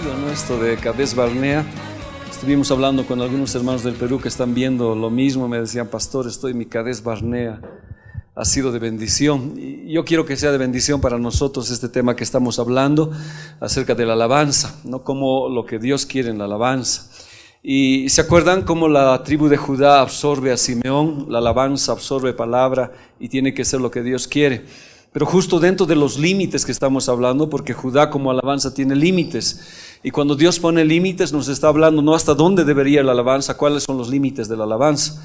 conocido, ¿no? Esto de Cades Barnea. Estuvimos hablando con algunos hermanos del Perú que están viendo lo mismo. Me decían, pastor, estoy en mi Cades Barnea. Ha sido de bendición. Y yo quiero que sea de bendición para nosotros este tema que estamos hablando acerca de la alabanza, ¿no? Como lo que Dios quiere en la alabanza. Y ¿se acuerdan cómo la tribu de Judá absorbe a Simeón? La alabanza absorbe palabra y tiene que ser lo que Dios quiere. Pero justo dentro de los límites que estamos hablando, porque Judá como alabanza tiene límites. Y cuando Dios pone límites nos está hablando no hasta dónde debería la alabanza, cuáles son los límites de la alabanza.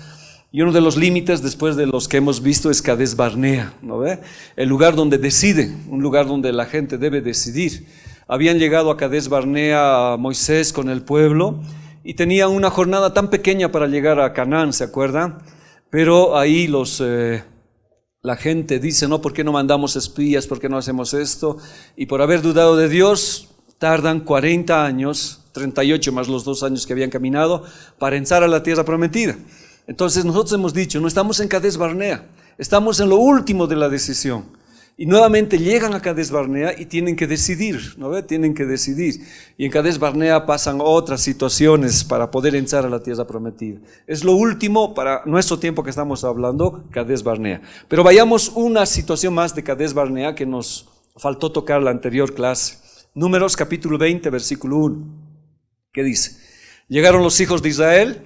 Y uno de los límites después de los que hemos visto es Cades Barnea, ¿no ve? El lugar donde deciden, un lugar donde la gente debe decidir. Habían llegado a Cades Barnea Moisés con el pueblo y tenían una jornada tan pequeña para llegar a Canaán, ¿se acuerdan? Pero ahí la gente dice, no, ¿por qué no mandamos espías? ¿Por qué no hacemos esto? Y por haber dudado de Dios, tardan 40 años, 38 más los 2 años que habían caminado, para entrar a la tierra prometida. Entonces nosotros hemos dicho, no estamos en Cades Barnea, estamos en lo último de la decisión. Y nuevamente llegan a Cades Barnea y tienen que decidir, ¿no ve? Tienen que decidir. Y en Cades Barnea pasan otras situaciones para poder entrar a la tierra prometida. Es lo último para nuestro tiempo que estamos hablando, Cades Barnea. Pero vayamos una situación más de Cades Barnea que nos faltó tocar la anterior clase. Números capítulo 20, versículo 1. ¿Qué dice? Llegaron los hijos de Israel,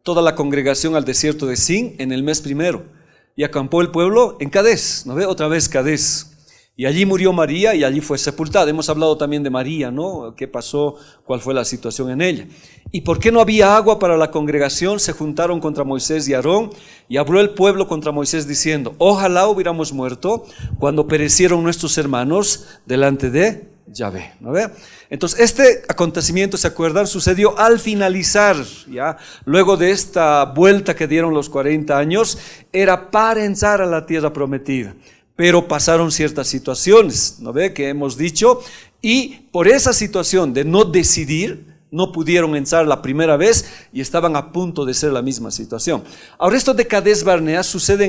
toda la congregación al desierto de Sin en el mes primero. Y acampó el pueblo en Cades, ¿no ve? Otra vez Cades. Y allí murió María y allí fue sepultada. Hemos hablado también de María, ¿no? ¿Qué pasó? ¿Cuál fue la situación en ella? ¿Y por qué no había agua para la congregación? Se juntaron contra Moisés y Aarón y habló el pueblo contra Moisés diciendo, ojalá hubiéramos muerto cuando perecieron nuestros hermanos delante de Yahvé, ¿no ve? Entonces este acontecimiento, ¿se acuerdan? Sucedió al finalizar, ¿ya? Luego de esta vuelta que dieron los 40 años, era para entrar a la tierra prometida. Pero pasaron ciertas situaciones, ¿no ve? Que hemos dicho, y por esa situación de no decidir, no pudieron entrar la primera vez y estaban a punto de ser la misma situación. Ahora esto de Cades Barnea sucede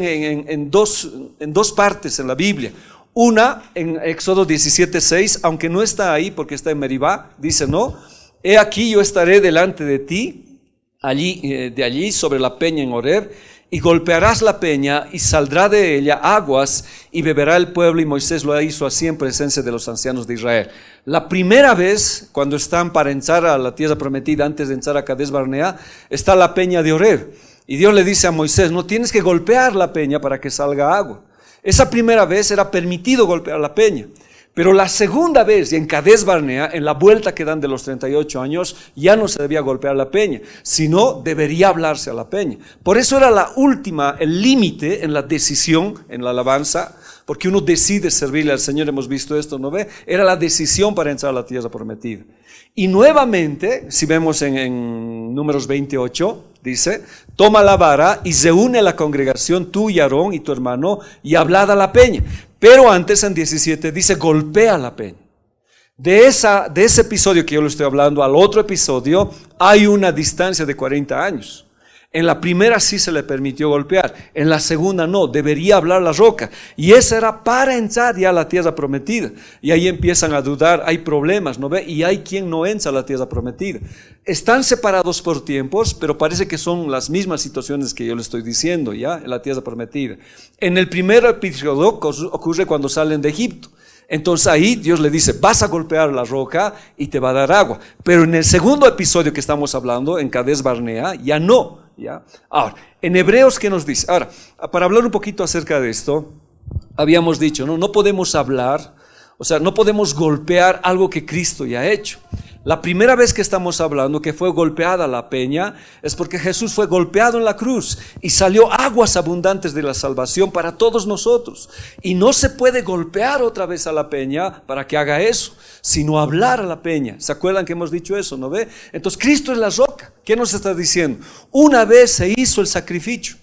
en dos partes en la Biblia. Una en Éxodo 17:6, aunque no está ahí porque está en Meribá, dice, no, he aquí yo estaré delante de ti, de allí sobre la peña en Horeb, y golpearás la peña y saldrá de ella aguas y beberá el pueblo, y Moisés lo hizo así en presencia de los ancianos de Israel. La primera vez cuando están para entrar a la tierra prometida, antes de entrar a Cades Barnea, está la peña de Horeb, y Dios le dice a Moisés, no tienes que golpear la peña para que salga agua. Esa primera vez era permitido golpear la peña, pero la segunda vez, y en Cades Barnea, en la vuelta que dan de los 38 años, ya no se debía golpear la peña, sino debería hablarse a la peña. Por eso era la última, el límite en la decisión, en la alabanza, porque uno decide servirle al Señor, hemos visto esto, ¿no ve? Era la decisión para entrar a la tierra prometida. Y nuevamente, si vemos en Números 28, dice, toma la vara y se une la congregación, tú y Aarón y tu hermano, y hablad a la peña. Pero antes en 17 dice, golpea la peña. De ese episodio que yo le estoy hablando al otro episodio, hay una distancia de 40 años. En la primera sí se le permitió golpear, en la segunda no, debería hablar la roca. Y esa era para entrar ya a la tierra prometida. Y ahí empiezan a dudar, hay problemas, ¿no ve? Y hay quien no entra a la tierra prometida. Están separados por tiempos, pero parece que son las mismas situaciones que yo le estoy diciendo, ¿ya? En la tierra prometida. En el primer episodio ocurre cuando salen de Egipto. Entonces ahí Dios le dice, vas a golpear la roca y te va a dar agua. Pero en el segundo episodio que estamos hablando, en Cades Barnea, ya no. ¿Ya? Ahora, en Hebreos, ¿qué nos dice? Ahora, para hablar un poquito acerca de esto, habíamos dicho, no podemos hablar, o sea, no podemos golpear algo que Cristo ya ha hecho. La primera vez que estamos hablando que fue golpeada la peña es porque Jesús fue golpeado en la cruz y salió aguas abundantes de la salvación para todos nosotros. Y no se puede golpear otra vez a la peña para que haga eso, sino hablar a la peña. ¿Se acuerdan que hemos dicho eso, no ve? Entonces Cristo es la roca. ¿Qué nos está diciendo? Una vez se hizo el sacrificio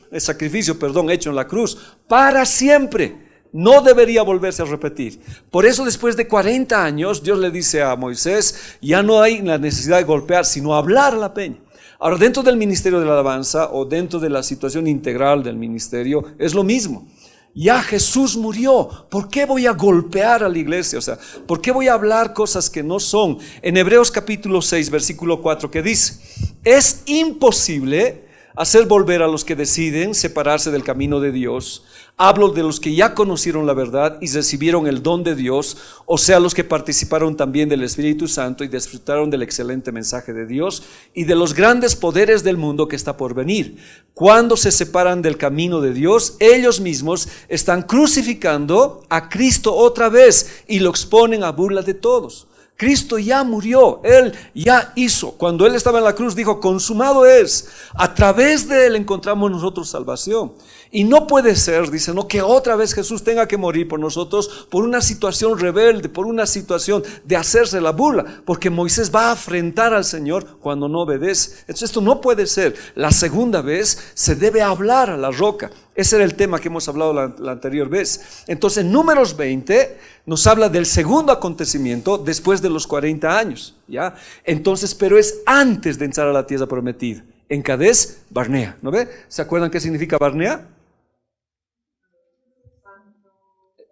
hecho en la cruz para siempre. No debería volverse a repetir. Por eso después de 40 años Dios le dice a Moisés, ya no hay la necesidad de golpear, sino hablar a la peña. Ahora, dentro del ministerio de la alabanza o dentro de la situación integral del ministerio es lo mismo. Ya Jesús murió. ¿Por qué voy a golpear a la iglesia? O sea, ¿por qué voy a hablar cosas que no son? En Hebreos capítulo 6, versículo 4, que dice: es imposible hacer volver a los que deciden separarse del camino de Dios. Hablo de los que ya conocieron la verdad y recibieron el don de Dios, o sea, los que participaron también del Espíritu Santo y disfrutaron del excelente mensaje de Dios y de los grandes poderes del mundo que está por venir. Cuando se separan del camino de Dios, ellos mismos están crucificando a Cristo otra vez y lo exponen a burla de todos. Cristo ya murió, Él ya hizo. Cuando Él estaba en la cruz dijo: consumado es. A través de Él encontramos nosotros salvación. Y no puede ser, dice, no, que otra vez Jesús tenga que morir por nosotros por una situación rebelde, por una situación de hacerse la burla, porque Moisés va a afrentar al Señor cuando no obedece. Entonces esto no puede ser. La segunda vez se debe hablar a la roca. Ese era el tema que hemos hablado la anterior vez. Entonces Números 20 nos habla del segundo acontecimiento después de los 40 años, ¿ya? Entonces, pero es antes de entrar a la tierra prometida, en Cades Barnea, ¿no ve? ¿Se acuerdan qué significa Barnea?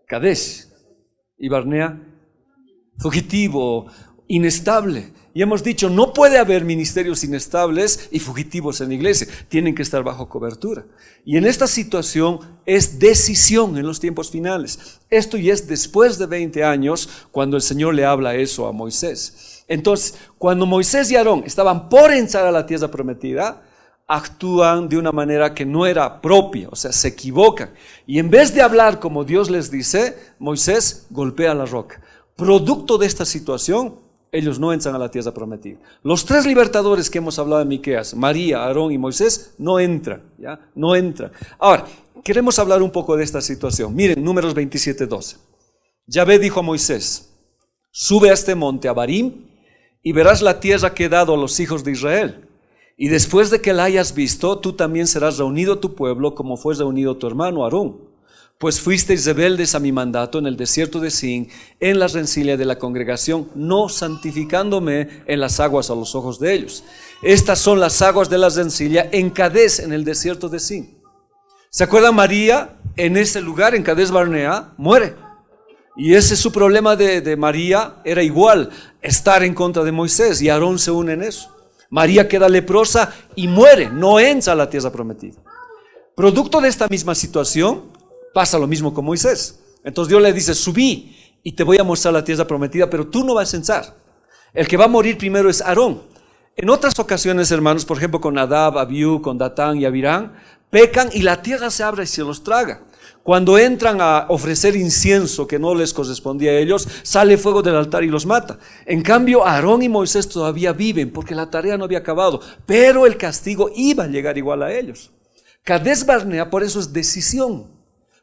Cades. Y Barnea, fugitivo, inestable. Y hemos dicho, no puede haber ministerios inestables y fugitivos en la iglesia. Tienen que estar bajo cobertura. Y en esta situación es decisión en los tiempos finales. Esto ya es después de 20 años cuando el Señor le habla eso a Moisés. Entonces, cuando Moisés y Aarón estaban por entrar a la tierra prometida, actúan de una manera que no era propia, o sea, se equivocan. Y en vez de hablar como Dios les dice, Moisés golpea la roca. Producto de esta situación, ellos no entran a la tierra prometida. Los tres libertadores que hemos hablado en Miqueas, María, Aarón y Moisés, no entran, ¿ya? No entran. Ahora, queremos hablar un poco de esta situación. Miren, Números 27:12. Yahvé dijo a Moisés: sube a este monte Abarim y verás la tierra que he dado a los hijos de Israel. Y después de que la hayas visto, tú también serás reunido a tu pueblo como fue reunido tu hermano Aarón. Pues fuisteis rebeldes a mi mandato en el desierto de Sin, en la rencilla de la congregación, no santificándome en las aguas a los ojos de ellos. Estas son las aguas de la rencilla en Cades, en el desierto de Sin. ¿Se acuerdan? María, en ese lugar, en Cades Barnea, muere. Y ese es su problema de María, era igual, estar en contra de Moisés, y Aarón se une en eso. María queda leprosa y muere, no entra a la tierra prometida. Producto de esta misma situación, pasa lo mismo con Moisés. Entonces Dios le dice: subí y te voy a mostrar la tierra prometida, pero tú no vas a entrar. El que va a morir primero es Aarón. En otras ocasiones, hermanos, por ejemplo con Nadab, Abiú, con Datán y Abirán, pecan y la tierra se abre y se los traga. Cuando entran a ofrecer incienso que no les correspondía a ellos, sale fuego del altar y los mata. En cambio, Aarón y Moisés todavía viven porque la tarea no había acabado, pero el castigo iba a llegar igual a ellos. Cades Barnea, por eso es decisión.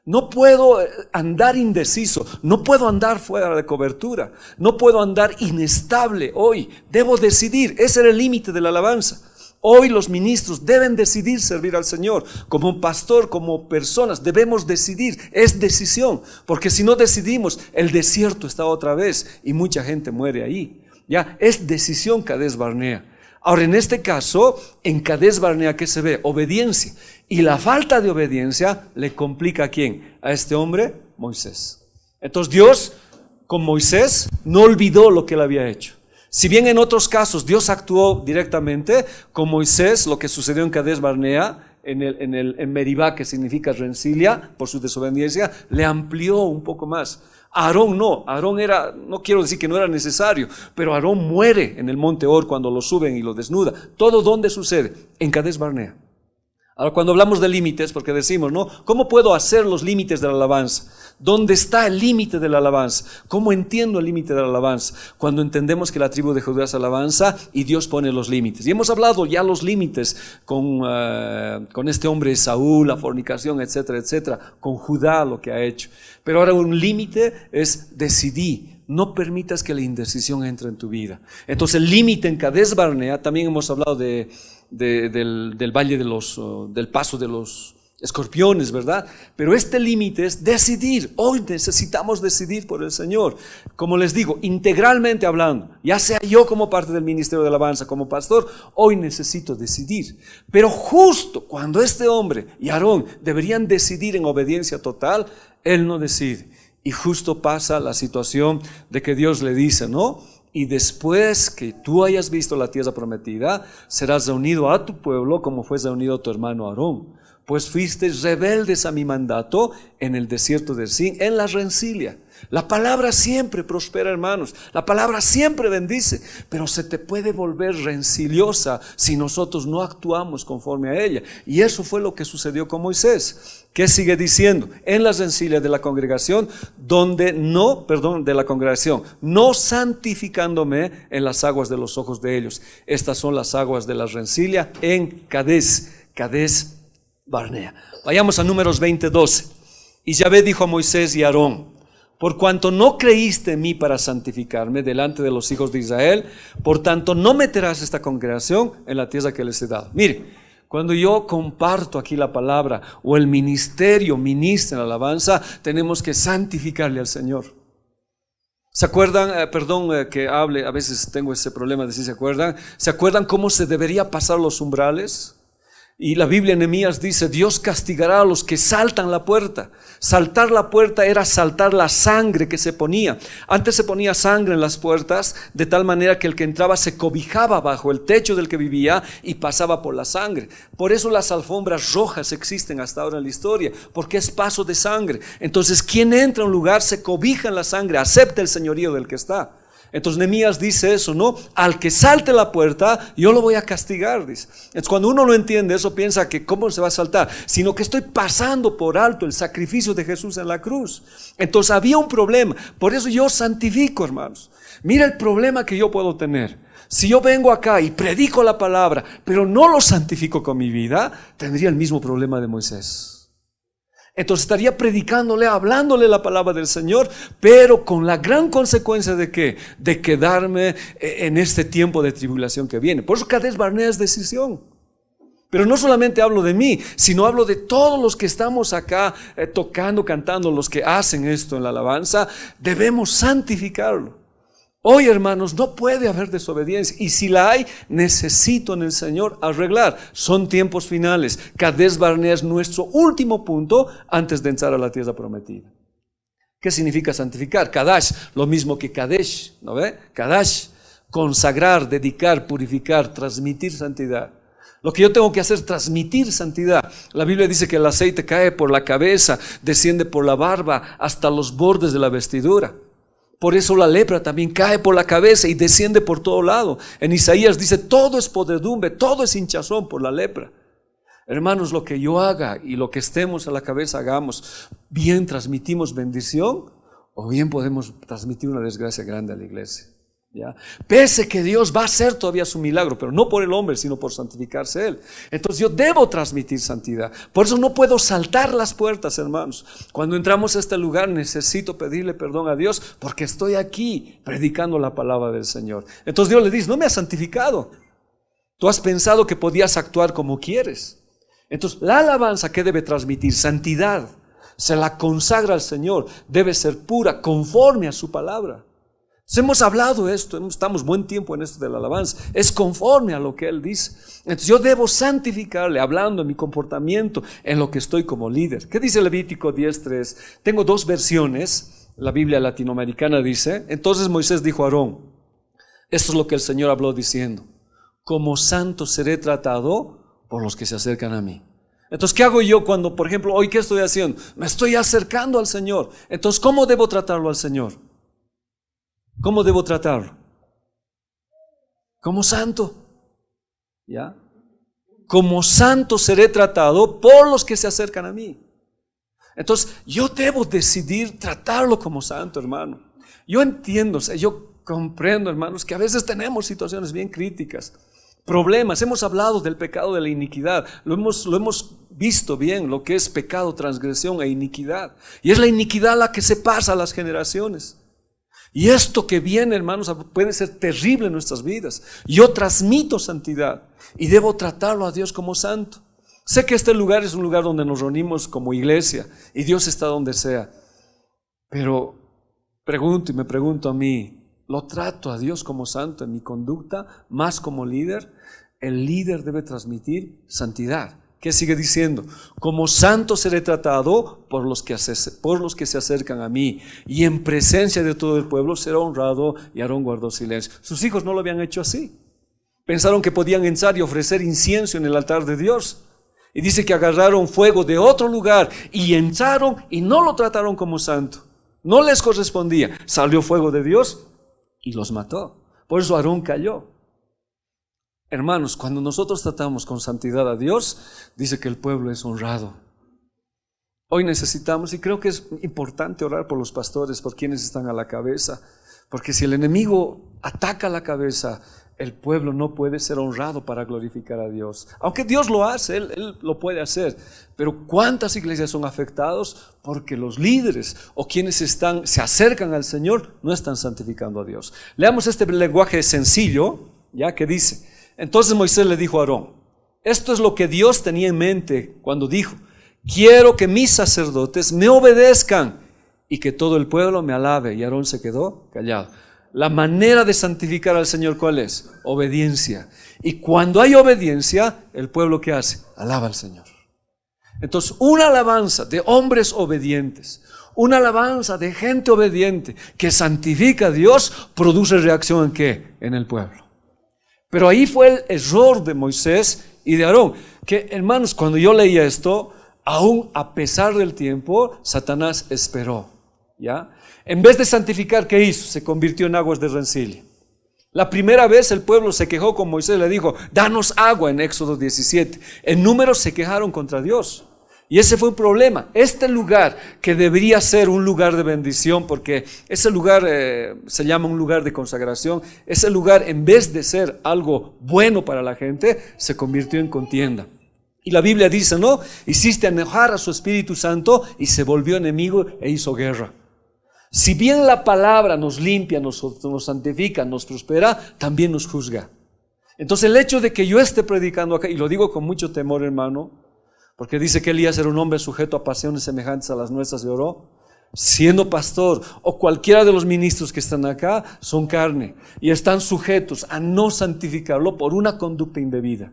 No puedo andar indeciso, no puedo andar fuera de cobertura, no puedo andar inestable hoy. Debo decidir, ese era el límite de la alabanza. Hoy los ministros deben decidir servir al Señor. Como un pastor, como personas, debemos decidir. Es decisión, porque si no decidimos, el desierto está otra vez y mucha gente muere ahí. Ya, es decisión Cades Barnea. Ahora, en este caso, en Cades Barnea, ¿qué se ve? Obediencia. Y la falta de obediencia le complica ¿a quién? A este hombre, Moisés. Entonces Dios, con Moisés, no olvidó lo que él había hecho. Si bien en otros casos Dios actuó directamente, con Moisés, lo que sucedió en Cades Barnea, en Meribá, que significa rencilla, por su desobediencia, le amplió un poco más. Aarón no, Aarón era, no quiero decir que no era necesario, pero Aarón muere en el monte Hor cuando lo suben y lo desnuda. ¿Todo dónde sucede? En Cades Barnea. Ahora, cuando hablamos de límites, porque decimos, ¿no? ¿Cómo puedo hacer los límites de la alabanza? ¿Dónde está el límite de la alabanza? ¿Cómo entiendo el límite de la alabanza? Cuando entendemos que la tribu de Judá es alabanza y Dios pone los límites. Y hemos hablado ya los límites con este hombre Saúl, la fornicación, etcétera, etcétera, con Judá lo que ha hecho. Pero ahora un límite es decidí. No permitas que la indecisión entre en tu vida. Entonces el límite en Cades Barnea, también hemos hablado del valle de del paso de los escorpiones, ¿verdad? Pero este límite es decidir. Hoy necesitamos decidir por el Señor. Como les digo, integralmente hablando, ya sea yo como parte del ministerio de alabanza, como pastor, hoy necesito decidir. Pero justo cuando este hombre y Aarón deberían decidir en obediencia total, él no decide. Y justo pasa la situación de que Dios le dice, ¿no? Y después que tú hayas visto la tierra prometida, serás reunido a tu pueblo como fue reunido tu hermano Aarón. Pues fuiste rebeldes a mi mandato en el desierto de Sin, en la rencilla. La palabra siempre prospera, hermanos. La palabra siempre bendice, pero se te puede volver rencillosa si nosotros no actuamos conforme a ella. Y eso fue lo que sucedió con Moisés. ¿Qué sigue diciendo? En la rencilla de la congregación, no santificándome en las aguas de los ojos de ellos. Estas son las aguas de la rencilla en Cades Barnea. Vayamos a Números 20:12. Y Yahvé dijo a Moisés y a Aarón: por cuanto no creíste en mí para santificarme delante de los hijos de Israel, por tanto no meterás esta congregación en la tierra que les he dado. Mire, cuando yo comparto aquí la palabra o el ministerio ministra en alabanza, tenemos que santificarle al Señor. ¿Se acuerdan? Que hable, a veces tengo ese problema de si se acuerdan. ¿Se acuerdan cómo se debería pasar los umbrales? Y la Biblia en Nehemías dice: Dios castigará a los que saltan la puerta. Saltar la puerta era saltar la sangre que se ponía. Antes se ponía sangre en las puertas, de tal manera que el que entraba se cobijaba bajo el techo del que vivía y pasaba por la sangre. Por eso las alfombras rojas existen hasta ahora en la historia, porque es paso de sangre. Entonces quien entra a un lugar se cobija en la sangre, acepta el señorío del que está. Entonces Nehemías dice eso, ¿no? Al que salte la puerta, yo lo voy a castigar, dice. Entonces cuando uno no entiende eso, piensa que ¿cómo se va a saltar? Sino que estoy pasando por alto el sacrificio de Jesús en la cruz. Entonces había un problema. Por eso yo santifico, hermanos. Mira el problema que yo puedo tener. Si yo vengo acá y predico la palabra, pero no lo santifico con mi vida, tendría el mismo problema de Moisés. Entonces estaría predicándole, hablándole la palabra del Señor, pero con la gran consecuencia de ¿qué? De quedarme en este tiempo de tribulación que viene. Por eso Cades Barnea es decisión. Pero no solamente hablo de mí, sino hablo de todos los que estamos acá tocando, cantando, los que hacen esto en la alabanza. Debemos santificarlo. Hoy, hermanos, no puede haber desobediencia, y si la hay, necesito en el Señor arreglar. Son tiempos finales. Cades Barnea es nuestro último punto antes de entrar a la tierra prometida. ¿Qué significa santificar? Kadash, lo mismo que Kadesh, ¿no ve? Kadash, consagrar, dedicar, purificar, transmitir santidad. Lo que yo tengo que hacer es transmitir santidad. La Biblia dice que el aceite cae por la cabeza, desciende por la barba hasta los bordes de la vestidura. Por eso la lepra también cae por la cabeza y desciende por todo lado. En Isaías dice: todo es podredumbre, todo es hinchazón por la lepra. Hermanos, lo que yo haga y lo que estemos a la cabeza hagamos, bien transmitimos bendición o bien podemos transmitir una desgracia grande a la iglesia. ¿Ya? Pese que Dios va a hacer todavía su milagro, pero no por el hombre, sino por santificarse Él. Entonces yo debo transmitir santidad. Por eso no puedo saltar las puertas, hermanos. Cuando entramos a este lugar necesito pedirle perdón a Dios, porque estoy aquí predicando la palabra del Señor. Entonces Dios le dice: no me has santificado. Tú has pensado que podías actuar como quieres. Entonces la alabanza, ¿qué debe transmitir? Santidad. Se la consagra al Señor. Debe ser pura, conforme a su palabra. Hemos hablado de esto, estamos buen tiempo en esto de la alabanza, es conforme a lo que Él dice. Entonces yo debo santificarle, hablando en mi comportamiento, en lo que estoy como líder. ¿Qué dice Levítico 10:3? Tengo dos versiones, la Biblia latinoamericana dice: entonces Moisés dijo a Aarón, esto es lo que el Señor habló diciendo: como santo seré tratado por los que se acercan a mí. Entonces, ¿qué hago yo cuando, por ejemplo, hoy qué estoy haciendo? Me estoy acercando al Señor. Entonces, ¿cómo debo tratarlo al Señor? ¿Cómo debo tratarlo? Como santo. ¿Ya? Como santo seré tratado por los que se acercan a mí. Entonces, yo debo decidir tratarlo como santo, hermano. Yo entiendo, yo comprendo, hermanos, que a veces tenemos situaciones bien críticas, problemas. Hemos hablado del pecado de la iniquidad. Lo hemos visto bien, lo que es pecado, transgresión e iniquidad. Y es la iniquidad la que se pasa a las generaciones. Y esto que viene, hermanos, puede ser terrible en nuestras vidas. Yo transmito santidad y debo tratarlo a Dios como santo. Sé que este lugar es un lugar donde nos reunimos como iglesia y Dios está donde sea, pero me pregunto a mí, ¿lo trato a Dios como santo en mi conducta más como líder? El líder debe transmitir santidad. ¿Qué sigue diciendo? Como santo seré tratado por los que se acercan a mí, y en presencia de todo el pueblo será honrado. Y Aarón guardó silencio. Sus hijos no lo habían hecho así. Pensaron que podían entrar y ofrecer incienso en el altar de Dios. Y dice que agarraron fuego de otro lugar y entraron y no lo trataron como santo. No les correspondía. Salió fuego de Dios y los mató. Por eso Aarón cayó. Hermanos, cuando nosotros tratamos con santidad a Dios, dice que el pueblo es honrado. Hoy necesitamos, y creo que es importante orar por los pastores, por quienes están a la cabeza, porque si el enemigo ataca la cabeza, el pueblo no puede ser honrado para glorificar a Dios. Aunque Dios lo hace, Él lo puede hacer. Pero ¿cuántas iglesias son afectadas? Porque los líderes o quienes se acercan al Señor no están santificando a Dios. Leamos este lenguaje sencillo, ya que dice: entonces Moisés le dijo a Aarón, esto es lo que Dios tenía en mente cuando dijo: quiero que mis sacerdotes me obedezcan y que todo el pueblo me alabe. Y Aarón se quedó callado. La manera de santificar al Señor, ¿cuál es? Obediencia. Y cuando hay obediencia, ¿el pueblo qué hace? Alaba al Señor. Entonces, una alabanza de hombres obedientes, una alabanza de gente obediente que santifica a Dios, produce reacción ¿en qué? En el pueblo. Pero ahí fue el error de Moisés y de Aarón, que hermanos, cuando yo leía esto, aún a pesar del tiempo, Satanás esperó, ¿ya? En vez de santificar, ¿qué hizo? Se convirtió en aguas de rencilio. La primera vez el pueblo se quejó con Moisés, le dijo: danos agua, en Éxodo 17. En Números se quejaron contra Dios. Y ese fue un problema. Este lugar, que debería ser un lugar de bendición, porque ese lugar se llama un lugar de consagración, ese lugar, en vez de ser algo bueno para la gente, se convirtió en contienda. Y la Biblia dice, ¿no? Hiciste enojar a su Espíritu Santo y se volvió enemigo e hizo guerra. Si bien la palabra nos limpia, nos santifica, nos prospera, también nos juzga. Entonces el hecho de que yo esté predicando acá, y lo digo con mucho temor, hermano, porque dice que Elías era un hombre sujeto a pasiones semejantes a las nuestras, y oró. Siendo pastor o cualquiera de los ministros que están acá, son carne y están sujetos a no santificarlo por una conducta indebida.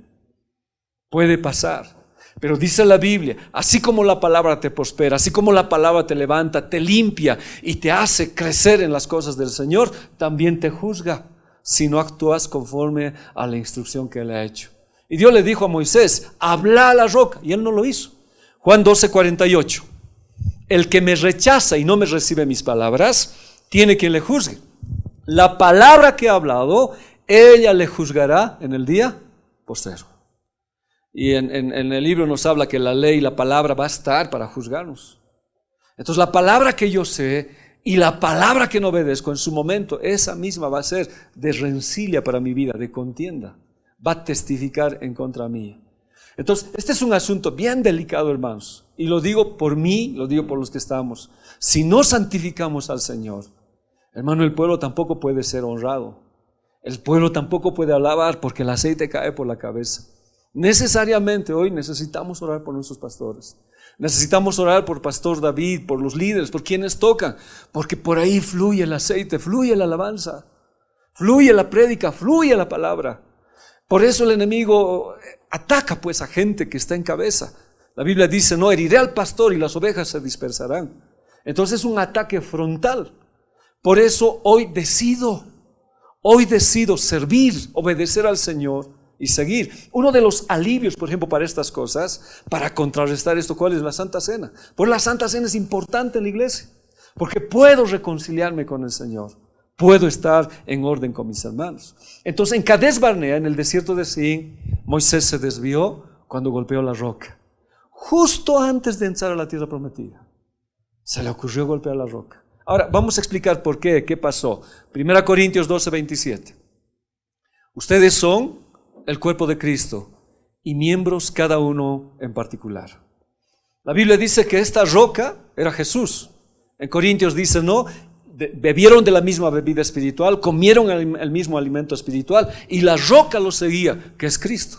Puede pasar. Pero dice la Biblia, así como la palabra te prospera, así como la palabra te levanta, te limpia y te hace crecer en las cosas del Señor, también te juzga si no actúas conforme a la instrucción que Él ha hecho. Y Dios le dijo a Moisés: habla a la roca, y él no lo hizo. Juan 12:48. El que me rechaza y no me recibe mis palabras, tiene quien le juzgue. La palabra que ha hablado, ella le juzgará en el día postrero. Y en el libro nos habla que la ley, la palabra va a estar para juzgarnos. Entonces la palabra que yo sé y la palabra que no obedezco en su momento, esa misma va a ser de rencilla para mi vida, de contienda. Va a testificar en contra mía. Entonces este es un asunto bien delicado, hermanos. Y lo digo por mí, lo digo por los que estamos. Si no santificamos al Señor, hermano, el pueblo tampoco puede ser honrado. El pueblo tampoco puede alabar, porque el aceite cae por la cabeza. Necesariamente hoy necesitamos orar por nuestros pastores. Necesitamos orar por Pastor David, por los líderes, por quienes tocan, porque por ahí fluye el aceite, fluye la alabanza, fluye la prédica, fluye la palabra. Por eso el enemigo ataca pues a gente que está en cabeza. La Biblia dice, no, heriré al pastor y las ovejas se dispersarán. Entonces es un ataque frontal. Por eso hoy decido servir, obedecer al Señor y seguir. Uno de los alivios, por ejemplo, para estas cosas, para contrarrestar esto, ¿cuál es? La Santa Cena. Pues la Santa Cena es importante en la iglesia, porque puedo reconciliarme con el Señor, puedo estar en orden con mis hermanos. Entonces en Cades Barnea, en el desierto de Sin, Moisés se desvió cuando golpeó la roca. Justo antes de entrar a la tierra prometida, se le ocurrió golpear la roca. Ahora vamos a explicar por qué pasó. 1 Corintios 12:27. Ustedes son el cuerpo de Cristo y miembros cada uno en particular. La Biblia dice que esta roca era Jesús. En Corintios dice, no, bebieron de la misma bebida espiritual, comieron el mismo alimento espiritual y la roca los seguía, que es Cristo.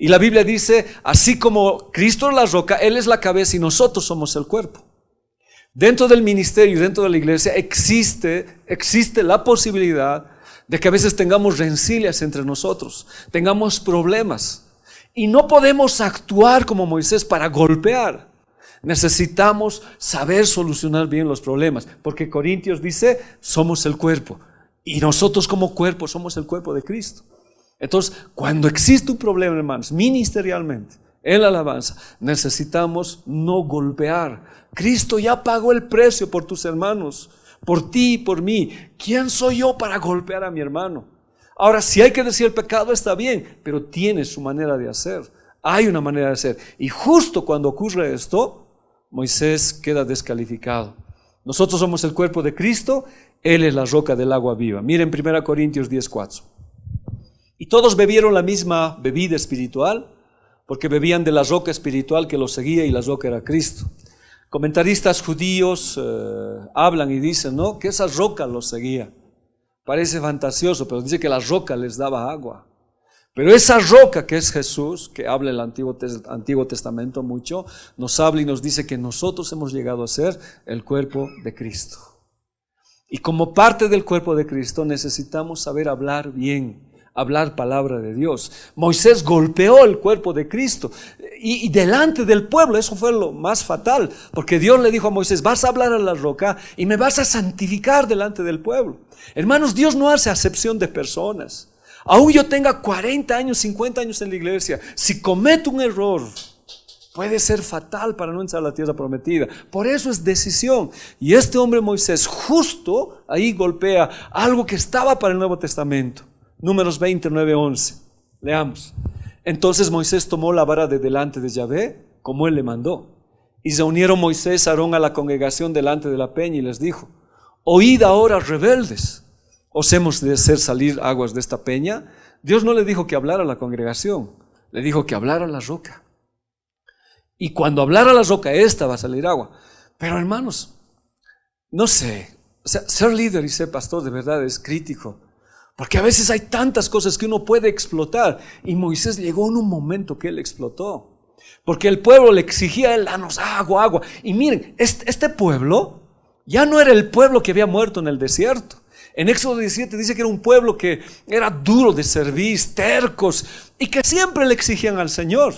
Y la Biblia dice, así como Cristo es la roca, Él es la cabeza y nosotros somos el cuerpo. Dentro del ministerio, dentro de la iglesia, existe la posibilidad de que a veces tengamos rencillas entre nosotros, tengamos problemas. Y no podemos actuar como Moisés para golpear. Necesitamos saber solucionar bien los problemas, porque Corintios dice, somos el cuerpo. Y nosotros como cuerpo somos el cuerpo de Cristo. Entonces, cuando existe un problema, hermanos, ministerialmente, en la alabanza, necesitamos no golpear. Cristo ya pagó el precio por tus hermanos, por ti y por mí. ¿Quién soy yo para golpear a mi hermano? Ahora, si hay que decir el pecado está bien, pero tiene su manera de hacer. Hay una manera de hacer. Y justo cuando ocurre esto, Moisés queda descalificado. Nosotros somos el cuerpo de Cristo, Él es la roca del agua viva. Miren 1 Corintios 10:4. Y todos bebieron la misma bebida espiritual, porque bebían de la roca espiritual que los seguía, y la roca era Cristo. Comentaristas judíos hablan y dicen, ¿no?, que esa roca los seguía. Parece fantasioso, pero dice que la roca les daba agua. Pero esa roca que es Jesús, que habla el Antiguo Testamento mucho, nos habla y nos dice que nosotros hemos llegado a ser el cuerpo de Cristo. Y como parte del cuerpo de Cristo necesitamos saber hablar bien, hablar palabra de Dios. Moisés golpeó el cuerpo de Cristo y delante del pueblo. Eso fue lo más fatal, porque Dios le dijo a Moisés, vas a hablar a la roca y me vas a santificar delante del pueblo. Hermanos, Dios no hace acepción de personas. Aún yo tenga 40 años, 50 años en la iglesia, si cometo un error, puede ser fatal para no entrar a la tierra prometida. Por eso es decisión. Y este hombre Moisés justo ahí golpea algo que estaba para el Nuevo Testamento. Números 29:11. Leamos. Entonces Moisés tomó la vara de delante de Yahvé, como él le mandó. Y se unieron Moisés y Aarón a la congregación delante de la peña y les dijo, oíd ahora, rebeldes, ¿os hemos de hacer salir aguas de esta peña? Dios no le dijo que hablara a la congregación, le dijo que hablara a la roca. Y cuando hablara a la roca, esta va a salir agua. Pero hermanos, no sé, o sea, ser líder y ser pastor de verdad es crítico. Porque a veces hay tantas cosas que uno puede explotar. Y Moisés llegó en un momento que él explotó. Porque el pueblo le exigía a él, danos agua, agua. Y miren, este pueblo ya no era el pueblo que había muerto en el desierto. En Éxodo 17 dice que era un pueblo que era duro de servir, tercos, y que siempre le exigían al Señor.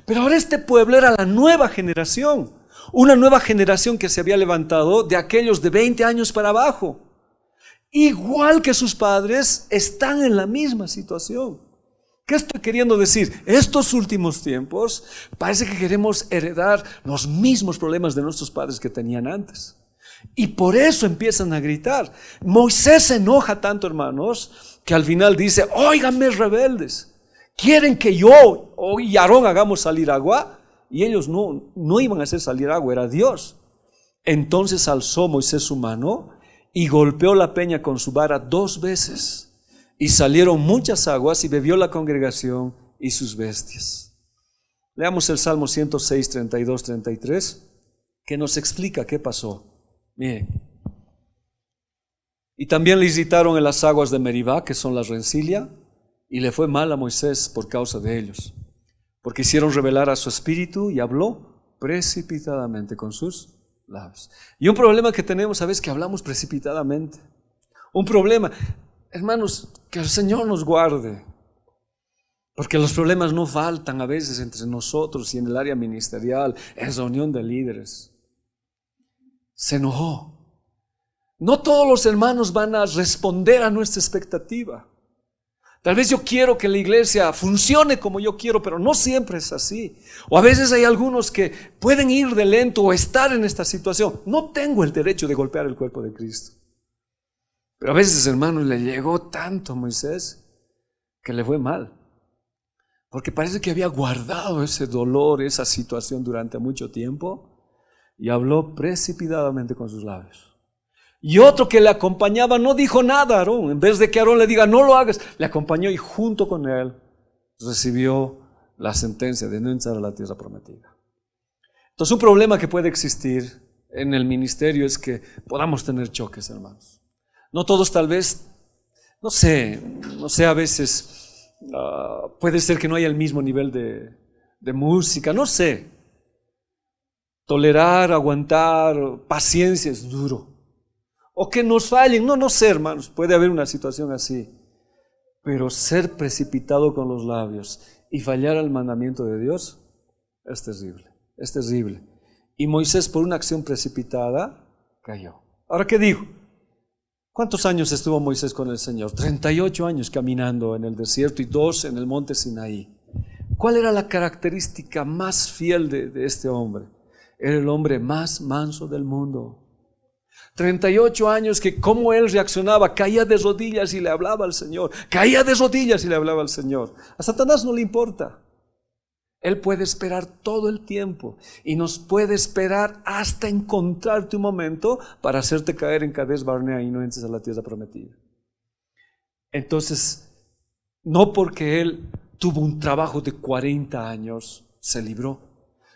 Pero ahora este pueblo era la nueva generación. Una nueva generación que se había levantado de aquellos de 20 años para abajo. Igual que sus padres, están en la misma situación. ¿Qué estoy queriendo decir? Estos últimos tiempos parece que queremos heredar los mismos problemas de nuestros padres que tenían antes. Y por eso empiezan a gritar. Moisés se enoja tanto, hermanos, que al final dice, óiganme rebeldes, ¿quieren que yo y Aarón hagamos salir agua? Y ellos no iban a hacer salir agua, era Dios. Entonces alzó Moisés su mano y golpeó la peña con su vara 2 veces, y salieron muchas aguas, y bebió la congregación y sus bestias. Leamos el Salmo 106, 32, 33, que nos explica qué pasó. Miren. Y también le irritaron en las aguas de Meribá, que son la rencilla, y le fue mal a Moisés por causa de ellos, porque hicieron rebelar a su espíritu, y habló precipitadamente con sus labios. Y un problema que tenemos a veces que hablamos precipitadamente. Un problema, hermanos, que el Señor nos guarde, porque los problemas no faltan a veces entre nosotros y en el área ministerial, en reunión de líderes. Se enojó. No todos los hermanos van a responder a nuestra expectativa. Tal vez yo quiero que la iglesia funcione como yo quiero, pero no siempre es así. O a veces hay algunos que pueden ir de lento o estar en esta situación. No tengo el derecho de golpear el cuerpo de Cristo. Pero a veces, hermanos, le llegó tanto a Moisés que le fue mal. Porque parece que había guardado ese dolor, esa situación durante mucho tiempo, y habló precipitadamente con sus labios. Y otro que le acompañaba no dijo nada a Aarón. En vez de que Aarón le diga no lo hagas, le acompañó y junto con él recibió la sentencia de no entrar a la tierra prometida. Entonces un problema que puede existir en el ministerio es que podamos tener choques, hermanos. No todos tal vez, no sé a veces Puede ser que no haya el mismo nivel de música, no sé. Tolerar, aguantar, paciencia es duro. O que nos fallen, no sé, hermanos, puede haber una situación así. Pero ser precipitado con los labios y fallar al mandamiento de Dios es terrible, es terrible. Y Moisés, por una acción precipitada, cayó. Ahora, ¿qué digo? ¿Cuántos años estuvo Moisés con el Señor? 38 años caminando en el desierto y 2 en el monte Sinaí. ¿Cuál era la característica más fiel de este hombre? Era el hombre más manso del mundo. 38 años que cómo él reaccionaba, caía de rodillas y le hablaba al Señor, caía de rodillas y le hablaba al Señor. A Satanás no le importa. Él puede esperar todo el tiempo y nos puede esperar hasta encontrarte un momento para hacerte caer en Cades Barnea y no entres a la tierra prometida. Entonces, no porque él tuvo un trabajo de 40 años, se libró.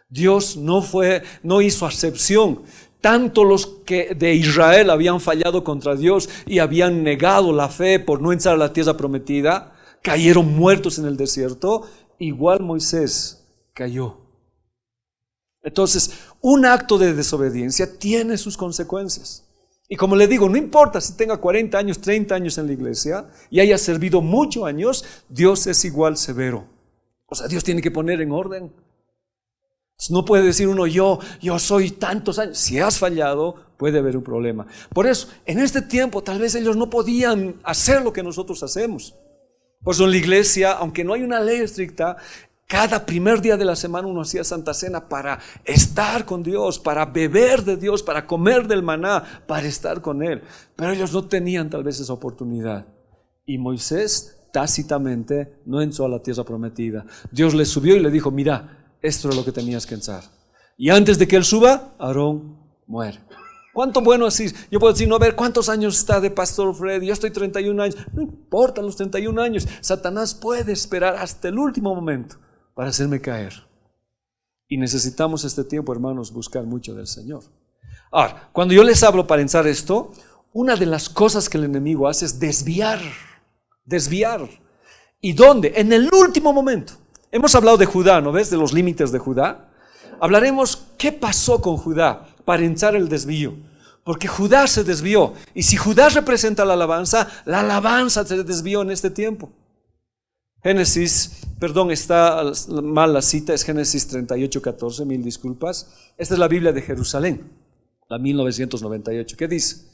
Dios no hizo acepción. Tanto los que de Israel habían fallado contra Dios y habían negado la fe por no entrar a la tierra prometida, cayeron muertos en el desierto, igual Moisés cayó. Entonces, un acto de desobediencia tiene sus consecuencias. Y como le digo, no importa si tenga 40 años, 30 años en la iglesia y haya servido muchos años, Dios es igual severo. O sea, Dios tiene que poner en orden. No puede decir uno, yo soy tantos años. Si has fallado, puede haber un problema. Por eso, en este tiempo, tal vez ellos no podían hacer lo que nosotros hacemos. Por eso en la iglesia, aunque no hay una ley estricta, cada primer día de la semana uno hacía Santa Cena para estar con Dios, para beber de Dios, para comer del maná, para estar con Él. Pero ellos no tenían tal vez esa oportunidad. Y Moisés tácitamente no entró a la tierra prometida. Dios le subió y le dijo, mira, esto es lo que tenías que entrar. Y antes de que él suba, Aarón muere. ¿Cuánto bueno así? Yo puedo decir, no, a ver, ¿cuántos años está de Pastor Fred? Yo estoy 31 años. No importa los 31 años. Satanás puede esperar hasta el último momento para hacerme caer. Y necesitamos este tiempo, hermanos, buscar mucho del Señor. Ahora, cuando yo les hablo para pensar esto, una de las cosas que el enemigo hace es desviar. ¿Y dónde? En el último momento. Hemos hablado de Judá, ¿no ves? De los límites de Judá. Hablaremos qué pasó con Judá para entrar el desvío. Porque Judá se desvió. Y si Judá representa la alabanza se desvió en este tiempo. Está mal la cita, es Génesis 38:14, 1000 disculpas. Esta es la Biblia de Jerusalén, la 1998. ¿Qué dice?